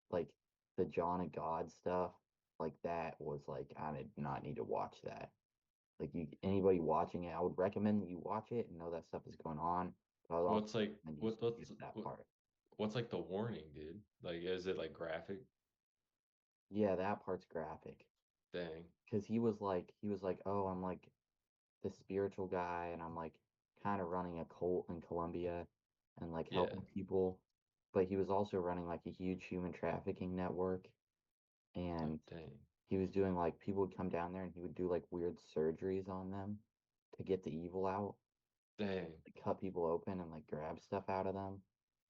Like the John of God stuff, like that was like I did not need to watch that. Like anybody watching it, I would recommend that you watch it and know that stuff is going on. But I would also What's like recommend you what's skip that part. what's like the warning, dude? Like, is it like graphic? Yeah, that part's graphic. Dang. Because he was like, oh, I'm like the spiritual guy, and I'm like kind of running a cult in Colombia, and like Yeah. helping people. But he was also running like a huge human trafficking network, and Dang. he was doing like people would come down there and he would do like weird surgeries on them to get the evil out. Dang. Like, cut people open and like grab stuff out of them.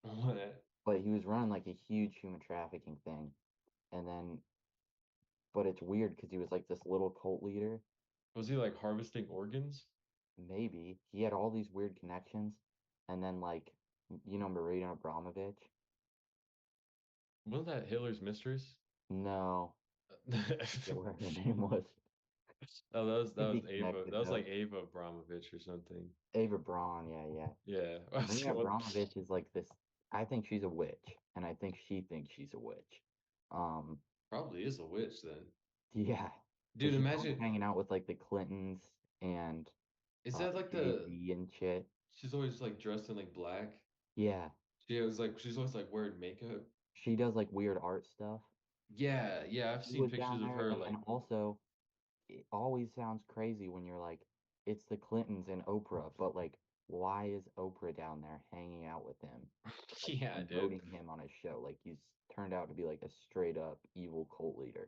What? But he was running like a huge human trafficking thing, and then but it's weird because he was like this little cult leader. Was he like harvesting organs? Maybe he had all these weird connections, and then like Marina Abramovich. Wasn't that Hitler's mistress? No, what her name was. Oh, that Could was be Ava. connected That was though. like Ava Abramovich or something. Ava Braun, yeah. Yeah. Marina What- Abramovich is like this. I think she's a witch, and I think she thinks she's a witch. Um, Probably is a witch then. yeah. Dude, She's imagine. hanging out with like the Clintons and Is that like Jay-Z and shit. she's always like dressed in like black? Yeah, She's always like wearing makeup. she does like weird art stuff. Yeah, yeah, I've She seen was down pictures of there, her and like then also it always sounds crazy when you're like, it's the Clintons and Oprah, but like, why is Oprah down there hanging out with him? Like, yeah, dude. promoting him on his show. Like, he's turned out to be like a straight up evil cult leader.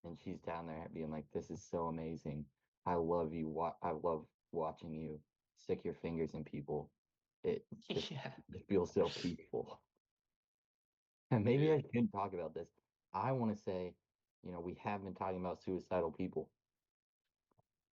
And she's down there being like, this is so amazing. I love you. I love watching you stick your fingers in people. It feels so peaceful. And maybe I shouldn't talk about this. I want to say, we have been talking about suicidal people.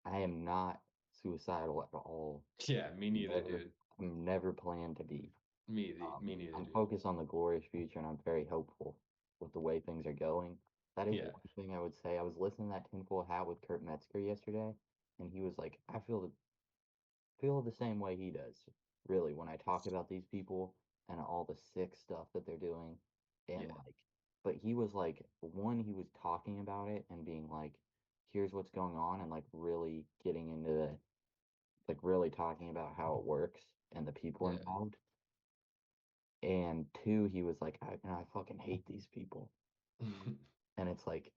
I am not suicidal at all. Yeah, me neither, dude. I'm never planned to be. Me neither, I'm dude. focused on the glorious future, and I'm very hopeful with the way things are going. That is one thing I would say. I was listening to that Tinfoil Hat with Kurt Metzger yesterday, and he was like, I feel the same way he does, really, when I talk about these people and all the sick stuff that they're doing. And like, but he was like, he was talking about it and being like, here's what's going on, and like really getting into like really talking about how it works and the people involved. And two, he was like, I fucking hate these people. And it's like,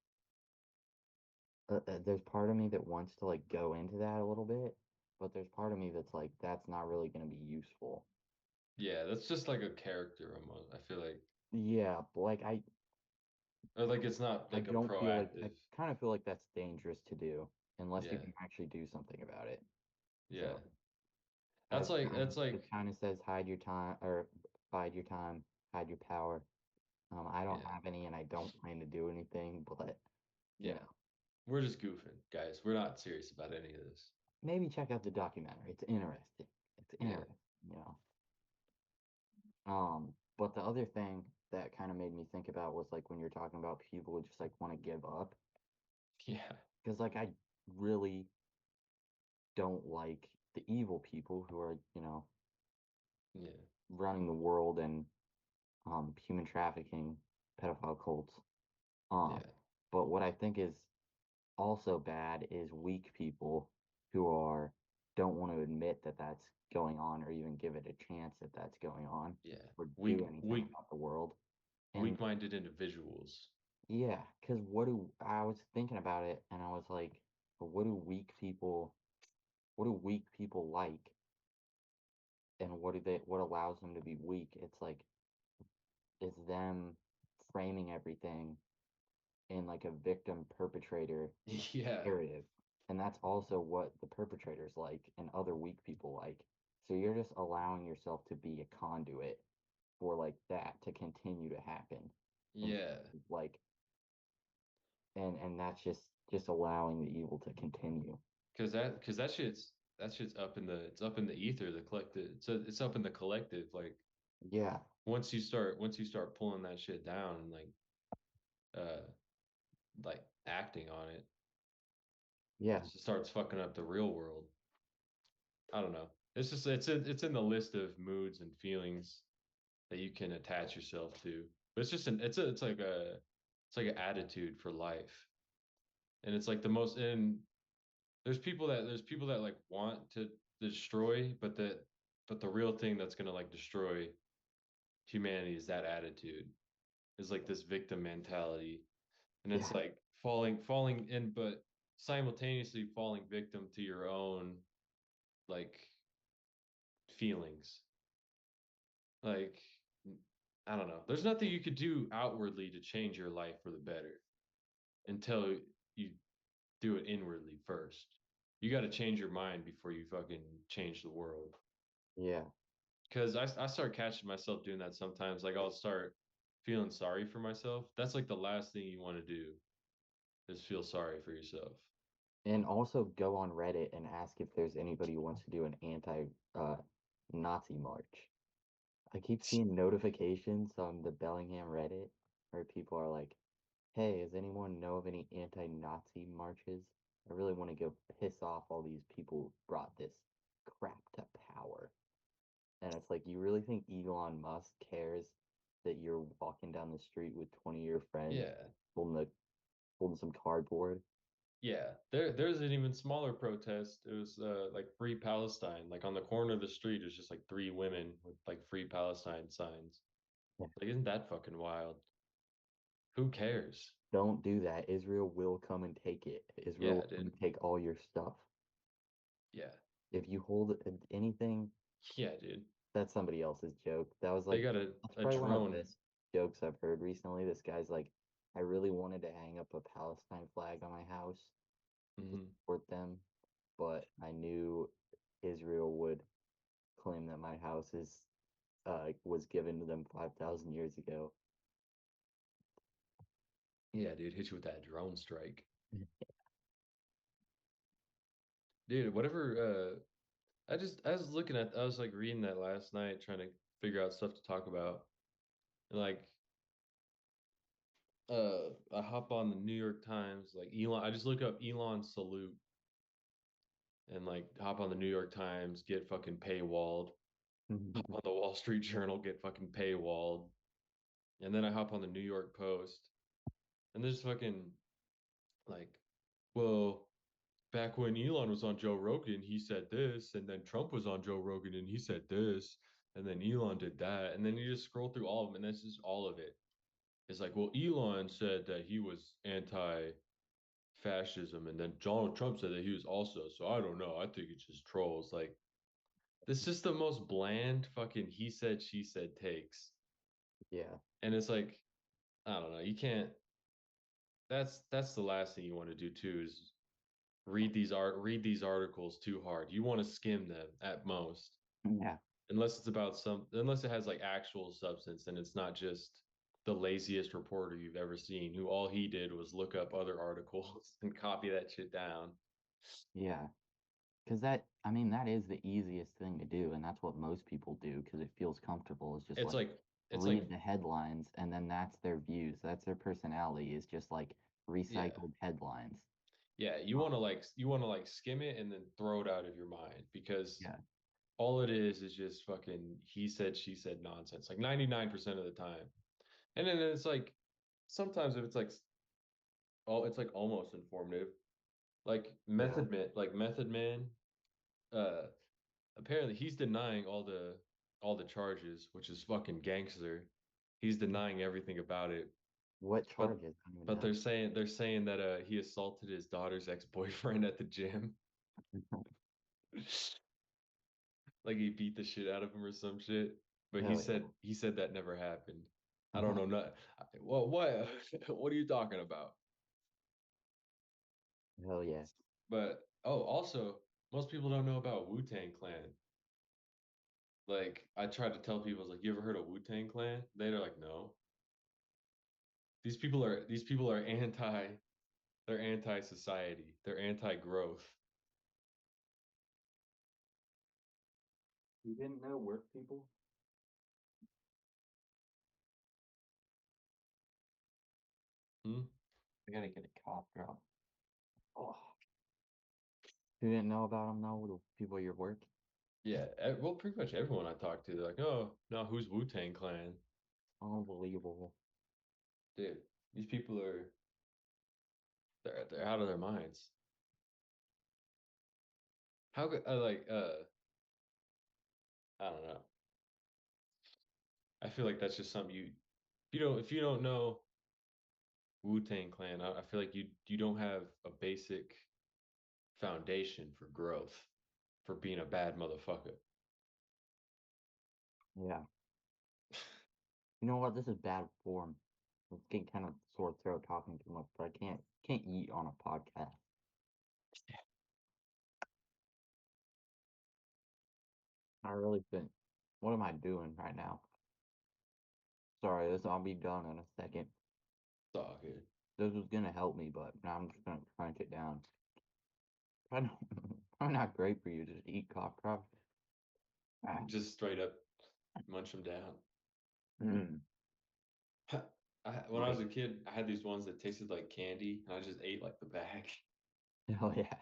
there's part of me that wants to like go into that a little bit, but there's part of me that's like, that's not really going to be useful. Yeah, that's just like a character almost. I feel like. Yeah, like or like it's not like I don't feel like proactive. I kind of feel like that's dangerous to do unless you can actually do something about it. Yeah. So, That's like it kind of says hide your time, hide your power. I don't have any, and I don't plan to do anything, but yeah, we're just goofing, guys. We're not serious about any of this. Maybe check out the documentary. It's interesting. It's interesting, But the other thing that kind of made me think about was like when you're talking about people who just like want to give up. Yeah. Because like I really don't like the evil people who are, running the world and human trafficking, pedophile cults. But what I think is also bad is weak people who don't want to admit that that's going on or even give it a chance that that's going on. Yeah. Or do anything about the world. Weak-minded individuals. Yeah, because I was thinking about it and I was like, what do weak people like? And what allows them to be weak? It's like, it's them framing everything in like a victim perpetrator narrative. And that's also what the perpetrators like and other weak people like. So you're just allowing yourself to be a conduit for like that to continue to happen. Yeah. Like and that's just just allowing the evil to continue. Because that shit's up in the ether, the collective. So it's up in the collective. Like Yeah. once you start pulling that shit down and like acting on it, yeah, it just starts fucking up the real world. I don't know. It's just it's in the list of moods and feelings that you can attach yourself to. But it's like an attitude for life. And it's like the most and there's people that like want to destroy, but the real thing that's gonna like destroy humanity is that attitude. Is like this victim mentality. And it's like falling in, but simultaneously falling victim to your own like feelings. Like I don't know. There's nothing you could do outwardly to change your life for the better until you do it inwardly first. You got to change your mind before you fucking change the world. Yeah. Because I start catching myself doing that sometimes. Like I'll start feeling sorry for myself. That's like the last thing you want to do is feel sorry for yourself. And also go on Reddit and ask if there's anybody who wants to do an Nazi march. I keep seeing notifications on the Bellingham Reddit where people are like, hey, does anyone know of any anti-Nazi marches? I really want to go piss off all these people who brought this crap to power. And it's like, you really think Elon Musk cares that you're walking down the street with 20 of your friends holding some cardboard? Yeah, there's an even smaller protest. It was like Free Palestine. Like on the corner of the street is just like 3 women with like Free Palestine signs. Yeah. Like, isn't that fucking wild? Who cares? Don't do that. Israel will come and take it. Israel will come and take all your stuff. Yeah. If you hold anything, yeah, dude, that's somebody else's joke. That was like they got a probably drone. One of the best jokes I've heard recently. This guy's like, I really wanted to hang up a Palestine flag on my house to support them, but I knew Israel would claim that my house was given to them 5,000 years ago. Yeah, dude, hit you with that drone strike. Dude, whatever. I was like reading that last night, trying to figure out stuff to talk about, and like, I hop on the New York Times, like Elon. I just look up Elon salute, and like hop on the New York Times, get fucking paywalled. Hop on the Wall Street Journal, get fucking paywalled, and then I hop on the New York Post, and there's fucking like, well, back when Elon was on Joe Rogan, he said this, and then Trump was on Joe Rogan and he said this, and then Elon did that, and then you just scroll through all of them, and that's just all of it. It's like, well, Elon said that he was anti-fascism, and then Donald Trump said that he was also. So I don't know. I think it's just trolls. Like, this is just the most bland fucking he said, she said takes. Yeah. And it's like, I don't know. You can't. That's the last thing you want to do too is read these articles too hard. You want to skim them at most. Yeah. Unless it has like actual substance and it's not just the laziest reporter you've ever seen who all he did was look up other articles and copy that shit down. Yeah. Because that is the easiest thing to do, and that's what most people do because it feels comfortable. It's just read the headlines, and then that's their views. That's their personality, is just like recycled headlines. Yeah, you want to skim it and then throw it out of your mind because all it is just fucking he said, she said nonsense, like 99% of the time. And then it's like sometimes if it's like it's like almost informative. Like Method Man, apparently he's denying all the charges, which is fucking gangster. He's denying everything about it. What charges? But they're saying that he assaulted his daughter's ex-boyfriend at the gym. Like he beat the shit out of him or some shit. But he said that never happened. I don't know. Well, what are you talking about? Hell yeah. But also, most people don't know about Wu-Tang Clan. Like I tried to tell people, like, you ever heard of Wu-Tang Clan? They're like, no. These people are They're anti-society. They're anti-growth. You didn't know work people? I gotta get a cough drop. Oh. You didn't know about them though, the people at your work? Yeah, well, pretty much everyone I talk to, they're like, oh, no, who's Wu-Tang Clan? Unbelievable. Dude, these people are, they're out of their minds. How could, I don't know. I feel like that's just something if you don't know Wu-Tang Clan, I feel like you don't have a basic foundation for growth, for being a bad motherfucker. Yeah. You know what? This is bad form. I'm getting kind of sore throat talking too much, but I can't eat on a podcast. I really think. What am I doing right now? Sorry, I'll be done in a second. It's all good. This was gonna help me, but now I'm just gonna crunch it down. Probably not great for you. Just eat cough drops. Just straight up munch them down. When I was a kid, I had these ones that tasted like candy, and I just ate like the bag. Oh yeah.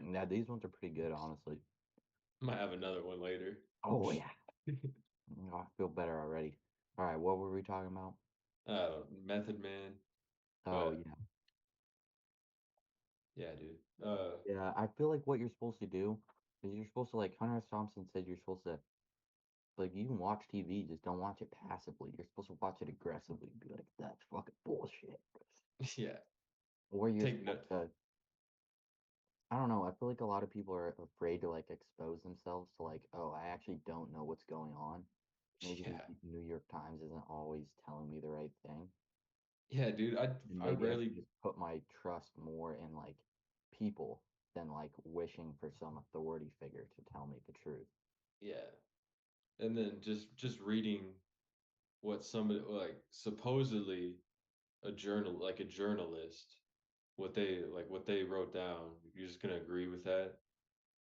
Now these ones are pretty good, honestly. Might have another one later. Oh yeah. I feel better already. All right, what were we talking about? Method Man. Oh yeah. Yeah, dude. Yeah, I feel like what you're supposed to do is you're supposed to, like Hunter S. Thompson said, you're supposed to, like, you can watch TV, just don't watch it passively. You're supposed to watch it aggressively and be like, that's fucking bullshit. Yeah. Or you're supposed to, I don't know, I feel like a lot of people are afraid to, like, expose themselves to, like, oh, I actually don't know what's going on. Maybe the New York Times isn't always telling me the right thing. Yeah, dude. I rarely just put my trust more in like people than like wishing for some authority figure to tell me the truth. Yeah. And then just reading what somebody like supposedly a journalist, what they wrote down, you're just gonna agree with that.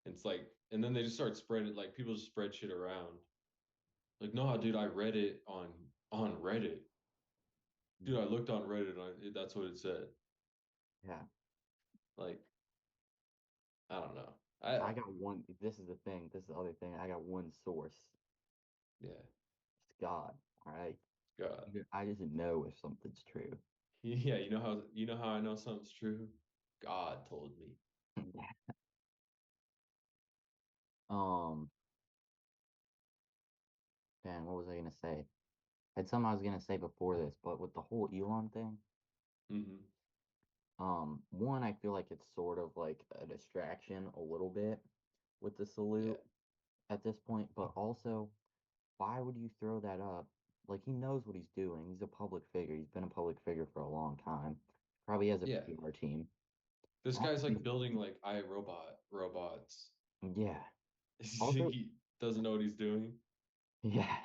It's like, and then they just start spreading, like people just spread shit around. Like, no, dude, I read it on Reddit. Dude, I looked on Reddit that's what it said. Yeah. Like, I don't know. I got one. This is the thing. This is the other thing. I got one source. Yeah. It's God. All right. God. I just know if something's true. Yeah, you know how I know something's true? God told me. Man, what was I gonna say? I had something I was gonna say before this, but with the whole Elon thing. One, I feel like it's sort of like a distraction a little bit with the salute at this point, but also, why would you throw that up? Like, he knows what he's doing. He's a public figure. He's been a public figure for a long time. Probably has a PR team. This guy's like building like iRobot robots. Yeah. Also, he doesn't know what he's doing. Yeah.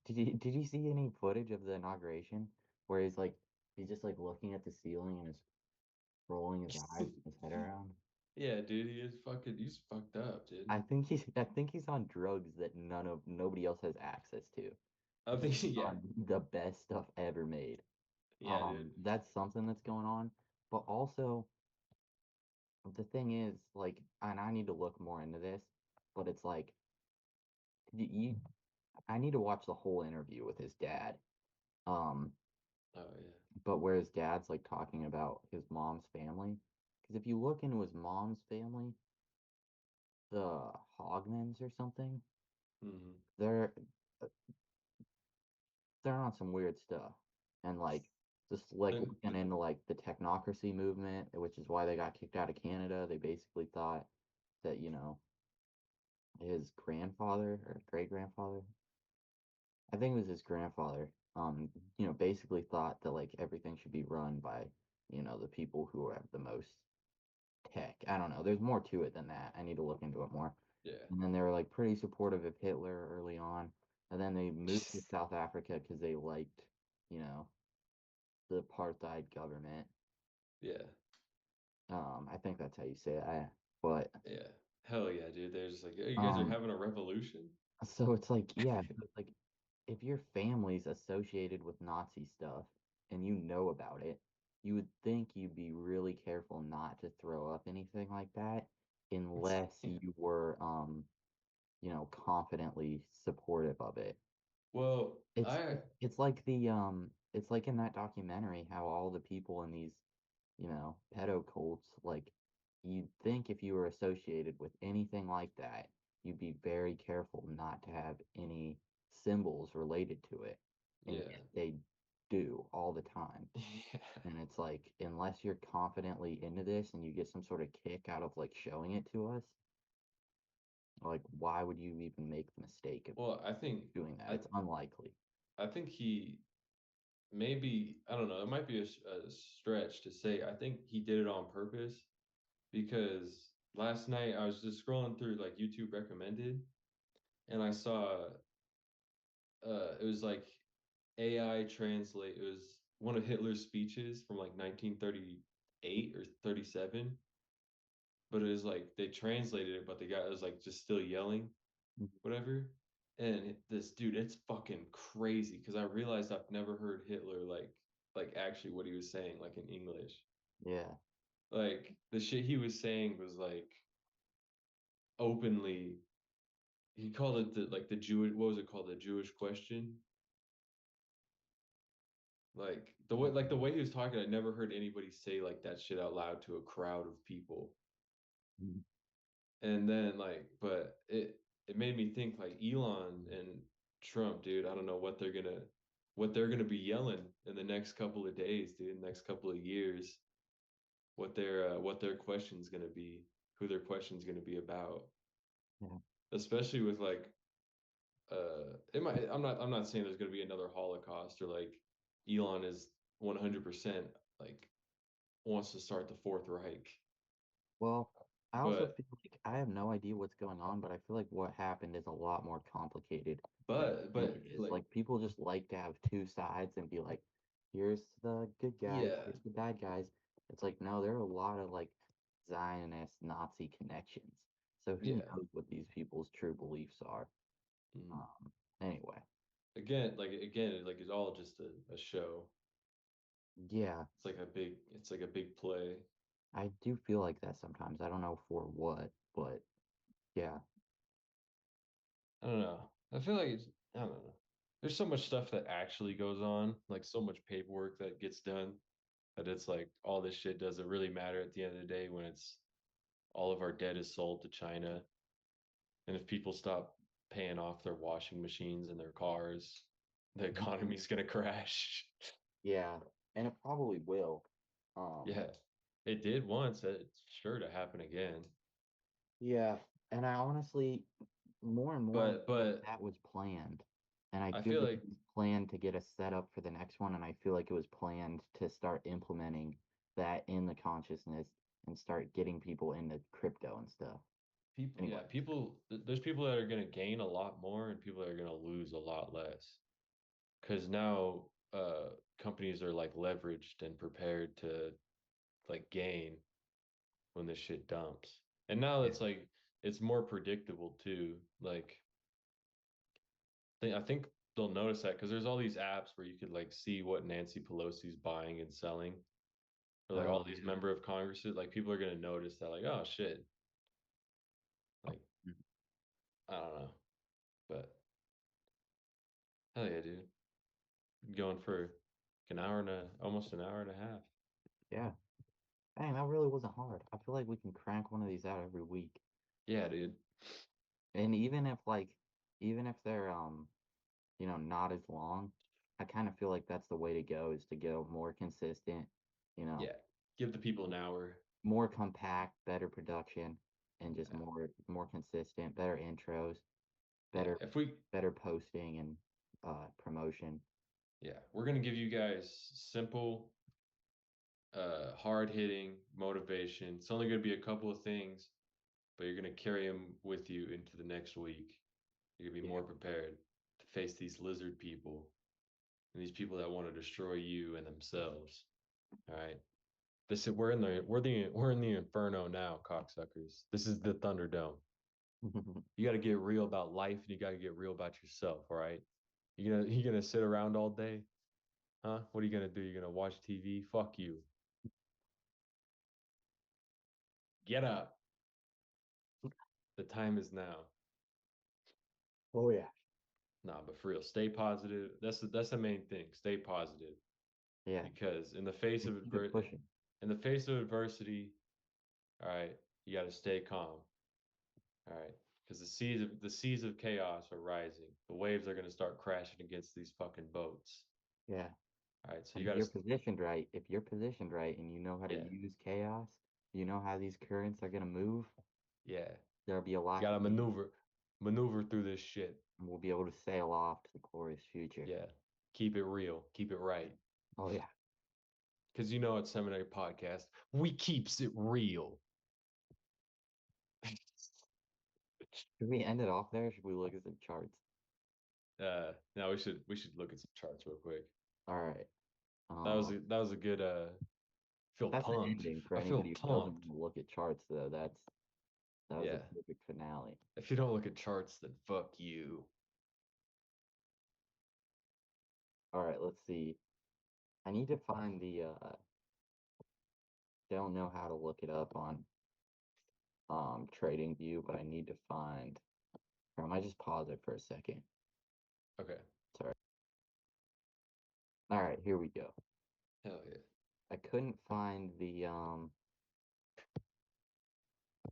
Did you see any footage of the inauguration where he's just like looking at the ceiling and is rolling his eyes and his head around? Yeah, dude, he's fucked up, dude. I think he's on drugs that nobody else has access to. I think he's on the best stuff ever made. Yeah, dude. That's something that's going on. But also, the thing is, like, and I need to look more into this, but it's like, I need to watch the whole interview with his dad. Oh yeah. But where his dad's like talking about his mom's family, because if you look into his mom's family, the Hogmans or something, they're on some weird stuff, and like just like looking into like the technocracy movement, which is why they got kicked out of Canada. They basically thought that his grandfather or great grandfather, I think it was his grandfather, basically thought that like everything should be run by the people who have the most tech. I don't know. There's more to it than that. I need to look into it more. Yeah. And then they were like pretty supportive of Hitler early on. And then they moved to South Africa because they liked, the apartheid government. Yeah. I think that's how you say it. But Yeah. Hell yeah, dude. They're just like, "Oh, you guys are um, having a revolution." so it's like, yeah, so it's like if your family's associated with Nazi stuff and you know about it, you would think you'd be really careful not to throw up anything like that unless you were, confidently supportive of it. Well, It's like it's like in that documentary how all the people in these, pedo cults, like you'd think if you were associated with anything like that, you'd be very careful not to have any symbols related to it. And yeah. yet they do all the time. Yeah. And it's like, unless you're confidently into this and you get some sort of kick out of like showing it to us, like why would you even make the mistake of Well, I think doing that? I It's unlikely. I think he maybe, I don't know, it might be a stretch to say I think he did it on purpose, because last night I was just scrolling through like YouTube recommended, and I saw it was like AI translate. It was one of Hitler's speeches from like 1938 or 37, but it was like they translated it, but the guy was like just still yelling, whatever. And this dude, it's fucking crazy because I realized I've never heard Hitler like actually what he was saying like in English. Yeah. Like the shit he was saying was like openly. He called it the Jewish, what was it called, the Jewish question. Like the way he was talking, I never heard anybody say like that shit out loud to a crowd of people. Mhm. And then but it made me think like Elon and Trump, dude. I don't know what they're gonna be yelling in the next couple of days, dude. Next couple of years, what their question's gonna be, who their question's gonna be about. Yeah. Especially with like it might. I'm not saying there's gonna be another Holocaust or like Elon is 100% like wants to start the Fourth Reich. Well, I also But feel like I have no idea what's going on, but I feel like what happened is a lot more complicated than but I think but it is. like Like people just like to have two sides and be like, here's the good guys, yeah, here's the bad guys. It's like, no, there are a lot of like Zionist Nazi connections. So who yeah. knows what these people's true beliefs are? Mm. Anyway, Again, it's all just a show. yeah, It's like a big play. I do feel like that sometimes. I don't know for what, but yeah. I don't know. I feel like I don't know. There's so much stuff that actually goes on, like so much paperwork that gets done, that it's like all this shit doesn't really matter at the end of the day when it's all of our debt is sold to China. And if people stop paying off their washing machines and their cars, the economy's gonna crash. Yeah, and it probably will. Um, Yeah, it did once. It's sure to happen again. yeah, and I honestly, more and more, feel like But that was planned, and I I feel feel like like it was planned to get us set up for the next one, and I feel like it was planned to start implementing that in the consciousness and start getting people into crypto and stuff. Anyway, there's people that are gonna gain a lot more and people that are gonna lose a lot less. Because now companies are like leveraged and prepared to like gain when this shit dumps. And now yeah, it's more predictable too. Like I think they'll notice that because there's all these apps where you could like see what Nancy Pelosi's buying and selling, or like all these yeah. member of Congresses. Like people are gonna notice that, like, oh shit, like Mm. I don't know, but hell yeah, dude, going for an hour and almost an hour and a half. Yeah. Dang, that really wasn't hard. I feel like we can crank one of these out every week. Yeah, dude. And even if they're not as long, I kind of feel like that's the way to go is to go more consistent, you know, Yeah, give the people an hour. more compact, better production, and just Yeah, more consistent, better intros, yeah. better If we better posting and promotion. Yeah, we're gonna give you guys simple, hard hitting motivation. It's only gonna be a couple of things, but you're gonna carry them with you into the next week. You're gonna be Yeah. more prepared to face these lizard people and these people that want to destroy you and themselves. All right. we're in the inferno now, cocksuckers. This is the Thunderdome. You got to get real about life, and you got to get real about yourself. All right, you gonna sit around all day, huh? What are you gonna do? You gonna watch TV? Fuck you. Get up. The time is now. Oh yeah. Nah, but for real, stay positive. That's the main thing. Stay positive. Yeah. Because in the face of adversity, all right, you got to stay calm. All right, because the seas of chaos are rising. The waves are going to start crashing against these fucking boats. Yeah. All right, so and you got to. If you're positioned right, and you know how to use chaos, you know how these currents are gonna move. Yeah. There'll be a lot. You gotta maneuver through this shit. And we'll be able to sail off to the glorious future. Yeah. Keep it real. Keep it right. Oh yeah. Because at Seminary Podcast, we keeps it real. Should we end it off there? Or should we look at some charts? No, we should look at some charts real quick. All right. That was a good feel that's pumped. An ending for anybody who doesn't look at charts though. That was a perfect finale. If you don't look at charts, then fuck you. All right, let's see. I need to find the don't know how to look it up on TradingView, but I need to find, or I might just pause it for a second. Okay. Sorry. All right, here we go. Hell yeah. I couldn't find the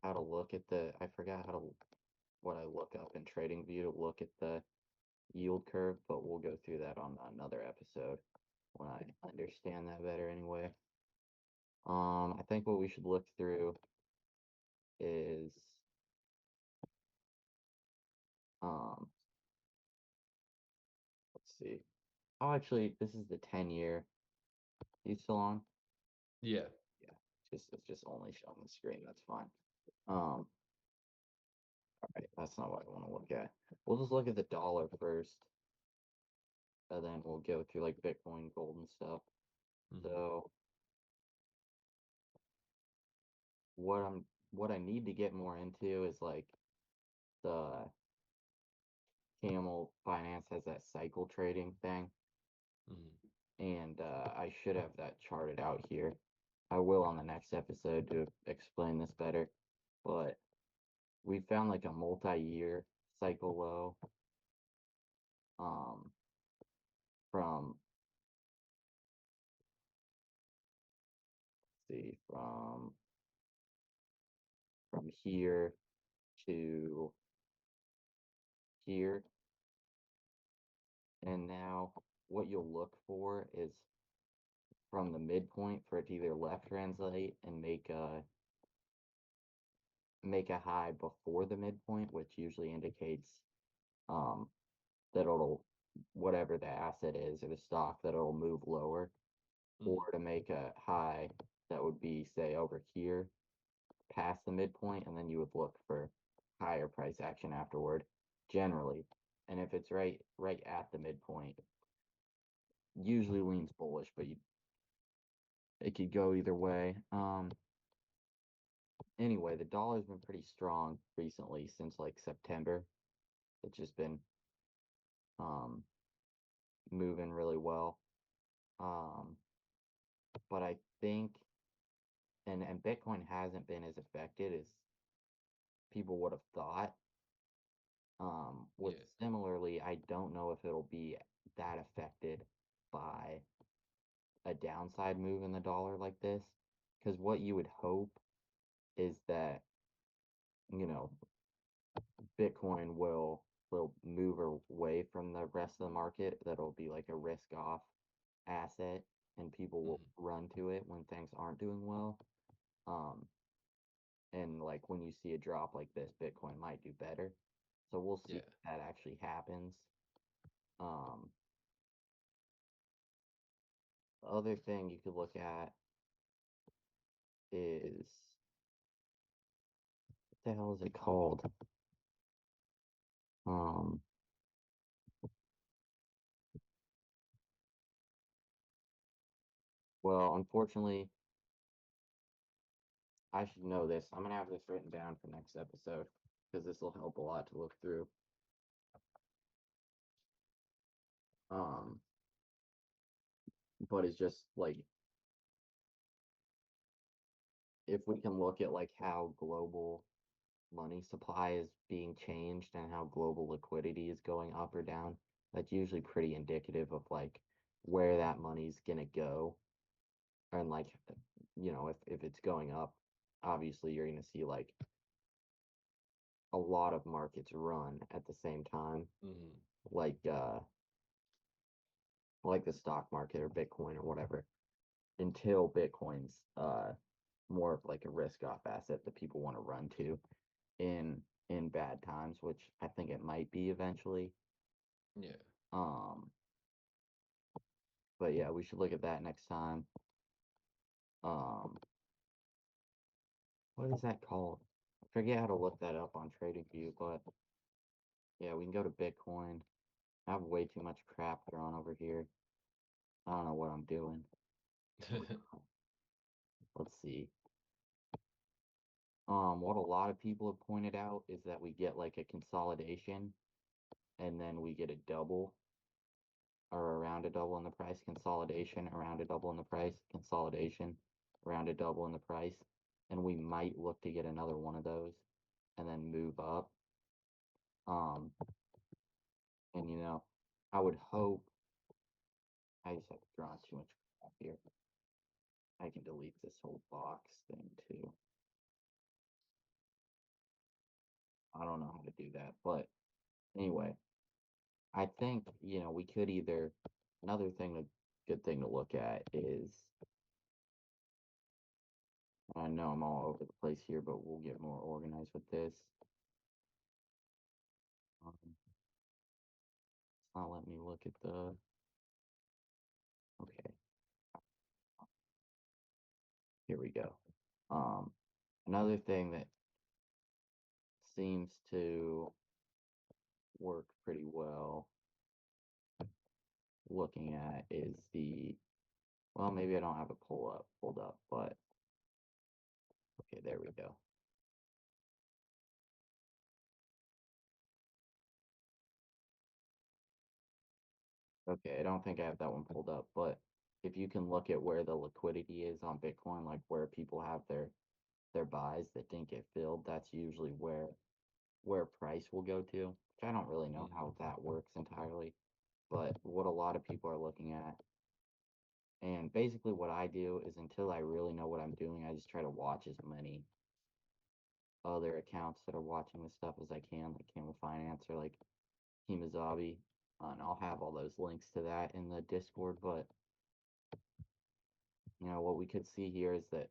how to look at I forgot what I look up in TradingView to look at the yield curve, but we'll go through that on another episode when I understand that better anyway. I think what we should look through is let's see. Oh, actually, this is the 10-year. You still on? Yeah. Yeah. It's just only showing the screen. That's fine. All right, that's not what I want to look at. We'll just look at the dollar first, and then we'll go through like Bitcoin, gold, and stuff. Mm-hmm. So, what I need to get more into is like the Camel Finance has that cycle trading thing, and I should have that charted out here. I will on the next episode to explain this better, but we found like a multi-year cycle low from here to here, and now what you'll look for is from the midpoint for it to either left translate and make a high before the midpoint, which usually indicates that it'll, whatever the asset is or the stock, that it'll move lower, or to make a high that would be, say, over here past the midpoint, and then you would look for higher price action afterward generally. And if it's right at the midpoint, usually leans bullish, but it could go either way. Anyway, the dollar's been pretty strong recently since like September. It's just been moving really well. But I think and Bitcoin hasn't been as affected as people would have thought. Similarly, I don't know if it'll be that affected by a downside move in the dollar like this, because what you would hope is that Bitcoin will move away from the rest of the market. That'll be like a risk off asset, and people will run to it when things aren't doing well. And like when you see a drop like this, Bitcoin might do better. So we'll see if that actually happens. The other thing you could look at is, what the hell is it called? Well, unfortunately, I should know this. I'm gonna have this written down for next episode because this will help a lot to look through. But it's just like if we can look at like how global money supply is being changed and how global liquidity is going up or down, that's usually pretty indicative of like where that money's gonna go. And like, if it's going up, obviously you're gonna see like a lot of markets run at the same time, like the stock market or Bitcoin or whatever, until Bitcoin's more of like a risk off asset that people want to run to in bad times, which I think it might be eventually. Yeah. But yeah, we should look at that next time. What is that called? I forget how to look that up on TradingView, but yeah, we can go to Bitcoin. I have way too much crap thrown over here. I don't know what I'm doing. Let's see. What a lot of people have pointed out is that we get like a consolidation and then we get a double or around a double in the price, consolidation, around a double in the price, consolidation, around a double in the price. And we might look to get another one of those and then move up. And I would hope I just have drawn too much crap here. I can delete this whole box thing too. I don't know how to do that, but anyway, I think, we could either, another thing, a good thing to look at is, I know I'm all over the place here, but we'll get more organized with this. It's not letting me look at the, okay. Here we go. Another thing that seems to work pretty well looking at is well, maybe I don't have it pulled up, but okay, there we go. Okay, I don't think I have that one pulled up, but if you can look at where the liquidity is on Bitcoin, like where people have their buys that didn't get filled, that's usually where price will go to, which I don't really know how that works entirely, but what a lot of people are looking at. And basically what I do is until I really know what I'm doing, I just try to watch as many other accounts that are watching this stuff as I can, like Camel Finance or like Himazabi. And I'll have all those links to that in the Discord, but what we could see here is that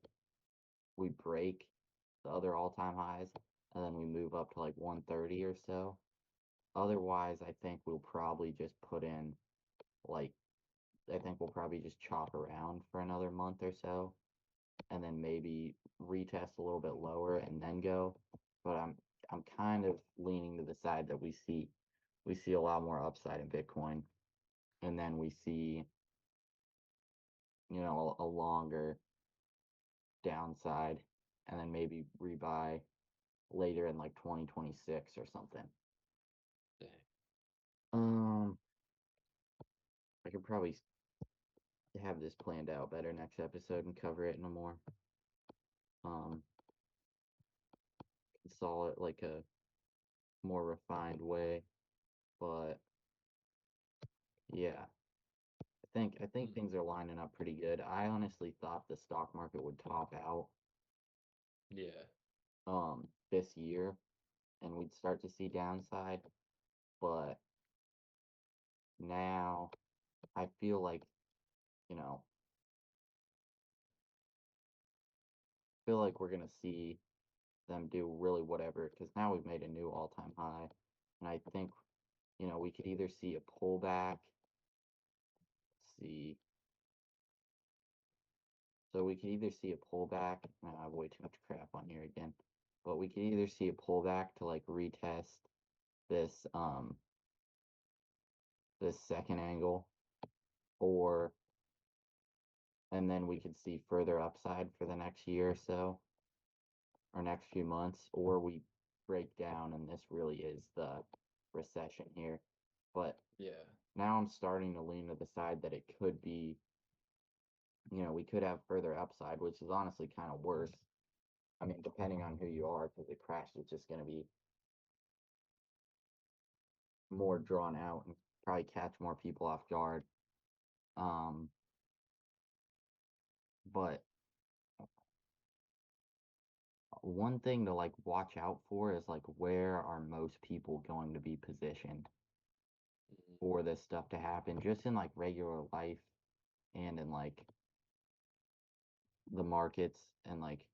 we break the other all-time highs and then we move up to like 130 or so. Otherwise, I think we'll probably just put in like, I think we'll probably just chop around for another month or so and then maybe retest a little bit lower and then go. But I'm kind of leaning to the side that we see a lot more upside in Bitcoin, and then we see a longer downside, and then maybe rebuy later in like 2026 or something. I could probably have this planned out better next episode and cover it in a more solid, like a more refined way. But yeah, I think things are lining up pretty good. I honestly thought the stock market would top out Yeah. This year and we'd start to see downside, but now I feel like, we're gonna see them do really whatever because now we've made a new all-time high, and I think, we could either see a pullback. Let's see. So we could either see a pullback. I have way too much crap on here again, but we could either see a pullback to like retest this this second angle, and then we could see further upside for the next year or so, or next few months, or we break down and this really is the recession here. But Yeah. now I'm starting to lean to the side that it could be, we could have further upside, which is honestly kind of worse. I mean, depending on who you are, because the crash is just going to be more drawn out and probably catch more people off guard. But one thing to like watch out for is like where are most people going to be positioned for this stuff to happen, just in like regular life and in like the markets, and like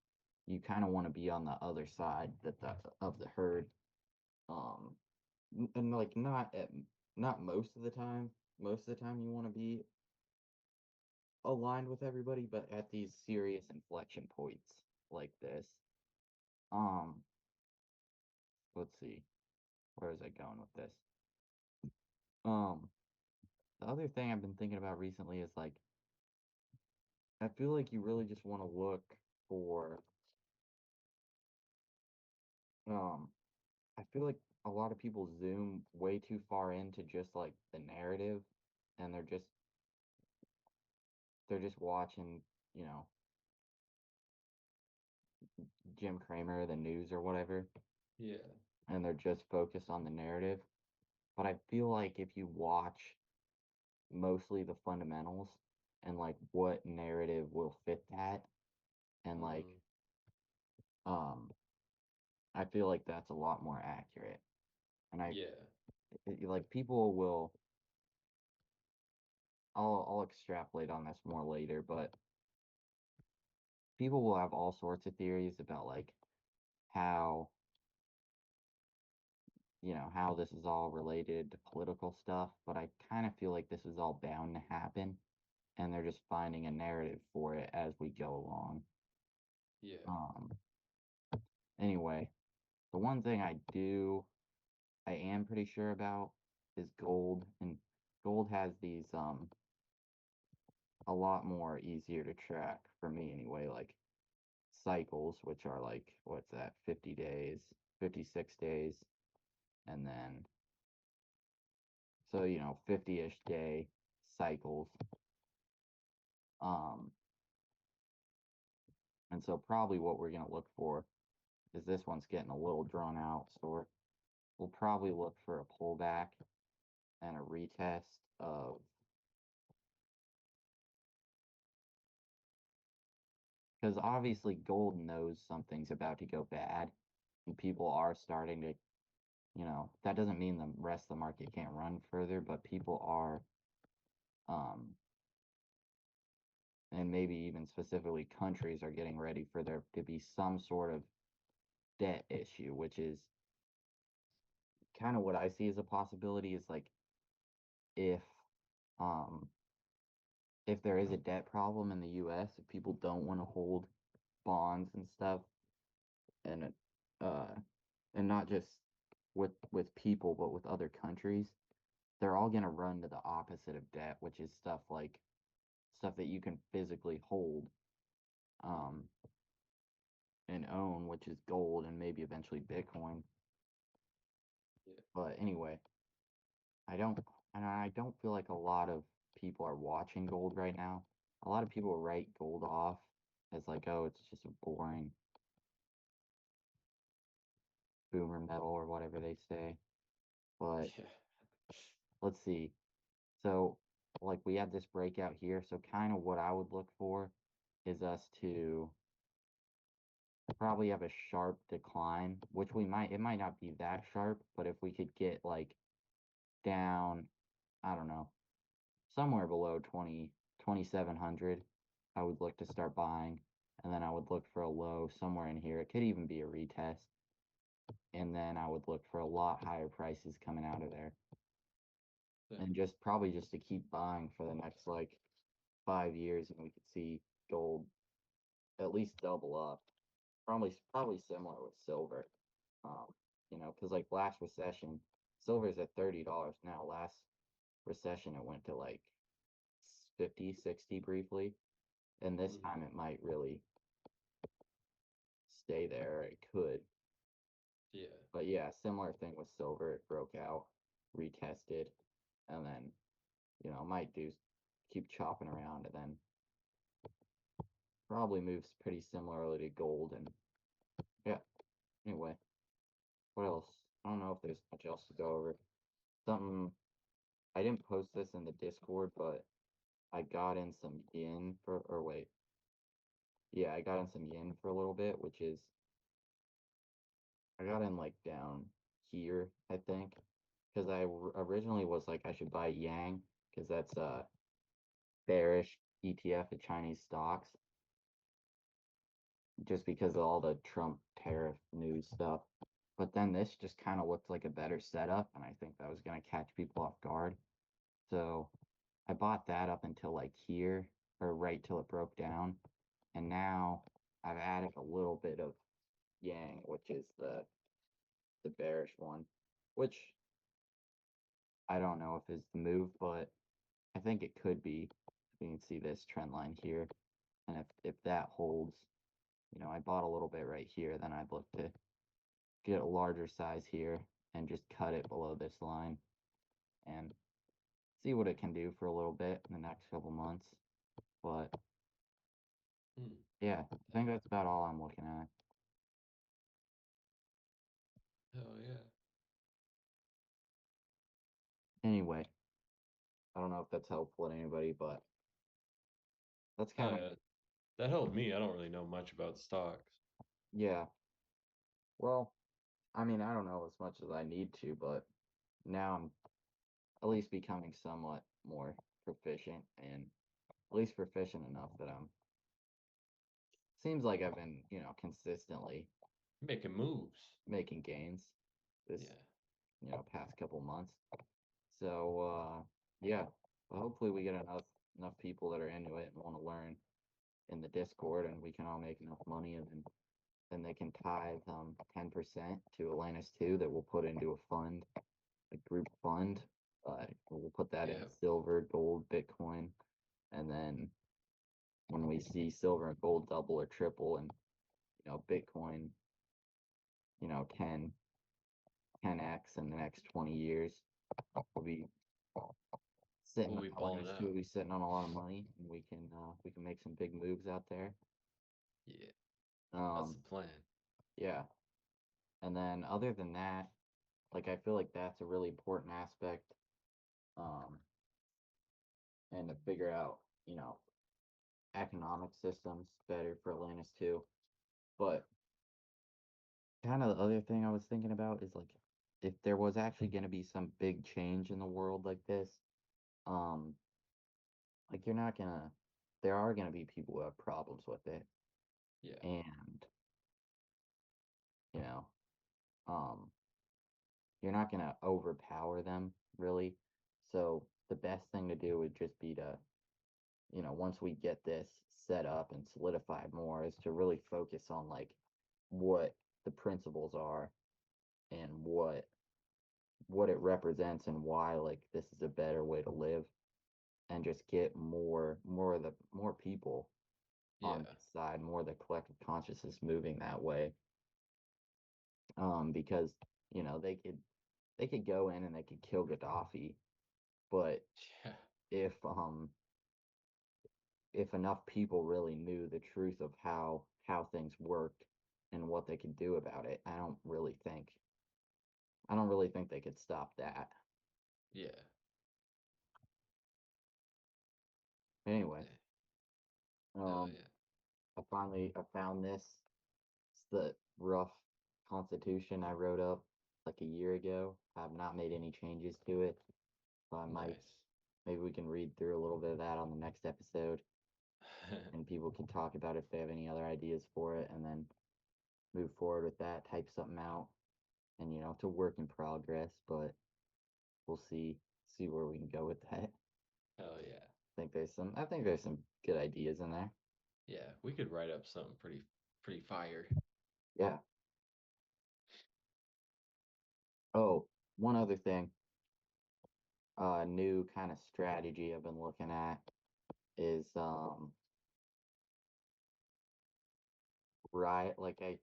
you kind of want to be on the other side of the herd. And like not most of the time. Most of the time you want to be aligned with everybody, but at these serious inflection points like this. Let's see. Where is I going with this? The other thing I've been thinking about recently is like I feel like you really just want to look for I feel like a lot of people zoom way too far into just like the narrative, and they're just watching, you know, Jim Cramer, the news or whatever. Yeah. And they're just focused on the narrative. But I feel like if you watch mostly the fundamentals and like what narrative will fit that, and like I feel like that's a lot more accurate. And like people will I'll extrapolate on this more later, but people will have all sorts of theories about like how how this is all related to political stuff, but I kind of feel like this is all bound to happen, and they're just finding a narrative for it as we go along. Yeah. Anyway, the one thing I am pretty sure about is gold, and gold has these a lot more easier to track for me anyway, like cycles, which are like, what's that, 50 days, 56 days, and then, so, 50-ish day cycles. And so probably what we're going to look for is this one's getting a little drawn out, so we'll probably look for a pullback and a retest of because obviously gold knows something's about to go bad, and people are starting to, that doesn't mean the rest of the market can't run further, but people are, and maybe even specifically countries are getting ready for there to be some sort of debt issue, which is kind of what I see as a possibility is like if um if there is a debt problem in the US, if people don't want to hold bonds and stuff, and uh and not just with people but with other countries, they're all going to run to the opposite of debt, which is stuff that you can physically hold and own, which is gold and maybe eventually Bitcoin. Yeah. But anyway, I don't feel like a lot of people are watching gold right now. A lot of people write gold off as like, oh, it's just a boring boomer metal or whatever they say. But let's see. So like we had this breakout here. So kind of what I would look for is us to probably have a sharp decline, which it might not be that sharp, but if we could get like down, I don't know, somewhere below 2,700, I would look to start buying. And then I would look for a low somewhere in here. It could even be a retest. And then I would look for a lot higher prices coming out of there. Yeah. And probably just to keep buying for the next like 5 years, and we could see gold at least double up. Probably similar with silver. Because like last recession, silver's at $30 now. Last recession, it went to like 50, 60 briefly. And this time it might really stay there. It could. Yeah. But yeah, similar thing with silver. It broke out, retested, and then, might keep chopping around, and then probably moves pretty similarly to gold. And yeah, anyway, what else? I don't know if there's much else to go over. Something, I didn't post this in the Discord, but I got in some yin or wait. Yeah, I got in some yin for a little bit, which is, I got in like down here, I think, because I originally was like I should buy Yang, because that's a bearish ETF of Chinese stocks, just because of all the Trump tariff news stuff. But then this just kind of looked like a better setup, and I think that was going to catch people off guard. So I bought that up until like here, or right till it broke down. And now I've added a little bit of Yang, which is the bearish one, which I don't know if is the move, but I think it could be. You can see this trend line here, and if that holds, I bought a little bit right here, then I'd look to get a larger size here and just cut it below this line and see what it can do for a little bit in the next couple months. But yeah, I think that's about all I'm looking at. Hell yeah. Anyway, I don't know if that's helpful to anybody, but that's kind of that helped me. I don't really know much about stocks. Yeah. Well, I mean, I don't know as much as I need to, but now I'm at least becoming somewhat more proficient, and at least proficient enough that seems like I've been, consistently making moves, making gains this, past couple months. So, yeah, well, hopefully we get enough people that are into it and want to learn in the Discord, and we can all make enough money, and then they can tithe 10% to Atlantis 2 that we'll put into a fund, a group fund. We'll put that in silver, gold, Bitcoin, and then when we see silver and gold double or triple, and Bitcoin, 10x in the next 20 years, we'll be sitting on a lot of money, and we can make some big moves out there. Yeah, that's the plan. Yeah, and then other than that, like, I feel like that's a really important aspect, and to figure out, economic systems better for Atlantis too. But kind of the other thing I was thinking about is, like, if there was actually going to be some big change in the world like this, like, there are gonna be people who have problems with it. Yeah. And, you're not gonna overpower them, really. So the best thing to do would just be to, once we get this set up and solidified more, is to really focus on, like, what the principles are and what it represents and why, like, this is a better way to live, and just get more people on the side, more of the collective consciousness moving that way. Because they could go in and they could kill Gaddafi, but if enough people really knew the truth of how things worked and what they could do about it, I don't really think they could stop that. Yeah. Anyway, I found this. It's the rough constitution I wrote up like a year ago. I've not made any changes to it. So I might, maybe we can read through a little bit of that on the next episode, and people can talk about if they have any other ideas for it, and then move forward with that, type something out. And it's a work in progress, but we'll see where we can go with that. Hell yeah. I think there's some good ideas in there. Yeah, we could write up something pretty fire. Yeah. Oh, one other thing. New kind of strategy I've been looking at is like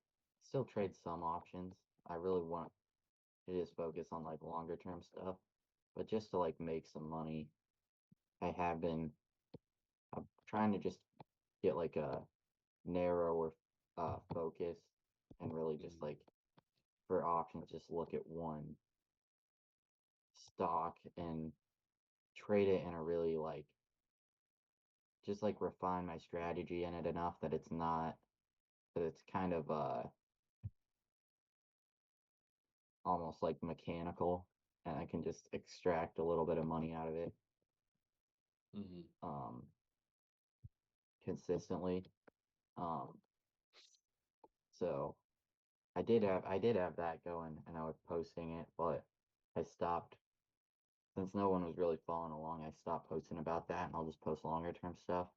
still trade some options. I really want to just focus on like longer term stuff, but just to like make some money, I'm trying to just get like a narrower focus and really just like for options, just look at one stock and trade it in a really like just like refine my strategy in it enough that it's not that it's kind of almost like mechanical and I can just extract a little bit of money out of it consistently. So I did have that going and I was posting it, but I stopped since no one was really following along. I stopped posting about that and I'll just post longer term stuff.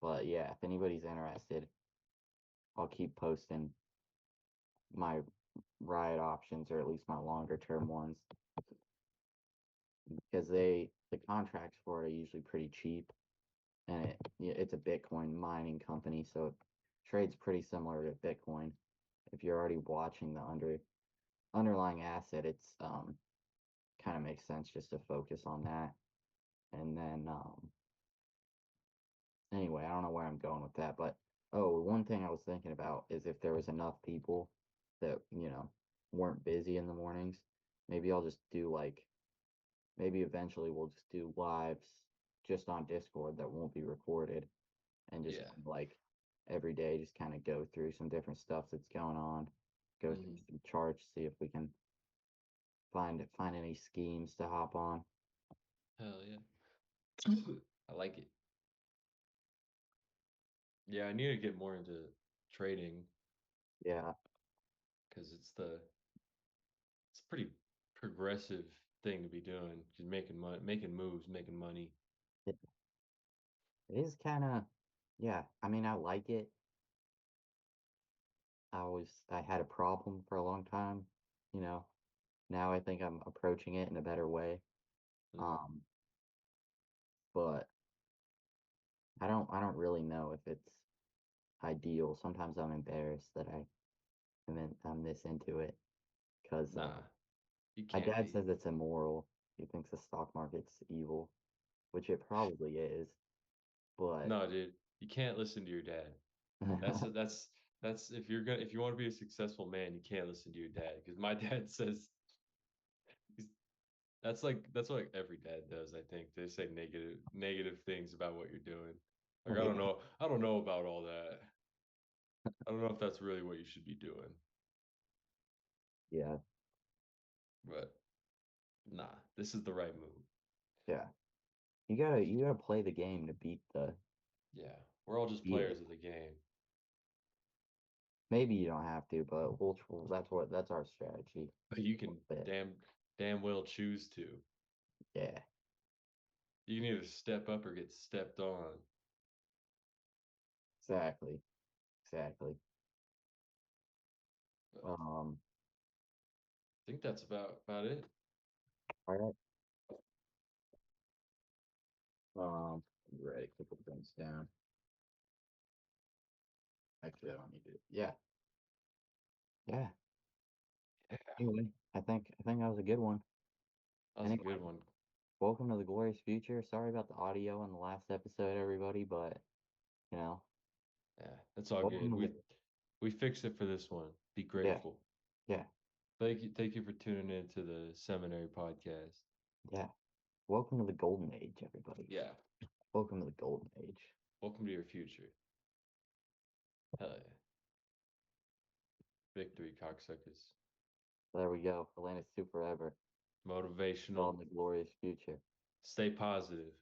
But yeah, if anybody's interested, I'll keep posting my ride options or at least my longer term ones because the contracts for it are usually pretty cheap and it's a Bitcoin mining company, so it trades pretty similar to Bitcoin. If you're already watching the underlying asset, it's kind of makes sense just to focus on that. And then anyway, I don't know where I'm going with that, but one thing I was thinking about is if there was enough people that, weren't busy in the mornings, maybe I'll just do like maybe eventually we'll just do lives just on Discord that won't be recorded and just like every day just kind of go through some different stuff that's going on, go through some charts, see if we can find any schemes to hop on. Hell yeah. I like it. Yeah, I need to get more into trading. Yeah. Because it's a pretty progressive thing to be doing. Just making money, making moves, making money. It is kind of, yeah. I mean, I like it. I had a problem for a long time, Now I think I'm approaching it in a better way. But I don't really know if it's ideal. Sometimes I'm embarrassed that I'm this into it because my dad says it's immoral. He thinks the stock market's evil, which it probably is. But no, dude, you can't listen to your dad. That's if you want to be a successful man, you can't listen to your dad because my dad says that's what every dad does. I think they say negative things about what you're doing. Like I don't know about all that. I don't know if that's really what you should be doing. Yeah. But nah, this is the right move. Yeah. You gotta play the game to beat the. Yeah, we're all just players of the game. Maybe you don't have to, but that's our strategy. But you can damn well choose to. Yeah. You can either step up or get stepped on. Exactly. But I think that's about it. All right. Ready to put things down. Actually, I don't need it. Yeah. Anyway, I think that was a good one. That was a good one. Welcome to the glorious future. Sorry about the audio in the last episode, everybody, but yeah, that's all good. We fixed it for this one. Be grateful. Yeah. Thank you for tuning in to the Seminary Podcast. Yeah. Welcome to the golden age, everybody. Yeah. Welcome to the golden age. Welcome to your future. Hell yeah. Victory, cocksuckers. There we go. Atlantis 2 forever. Motivational. On the glorious future. Stay positive.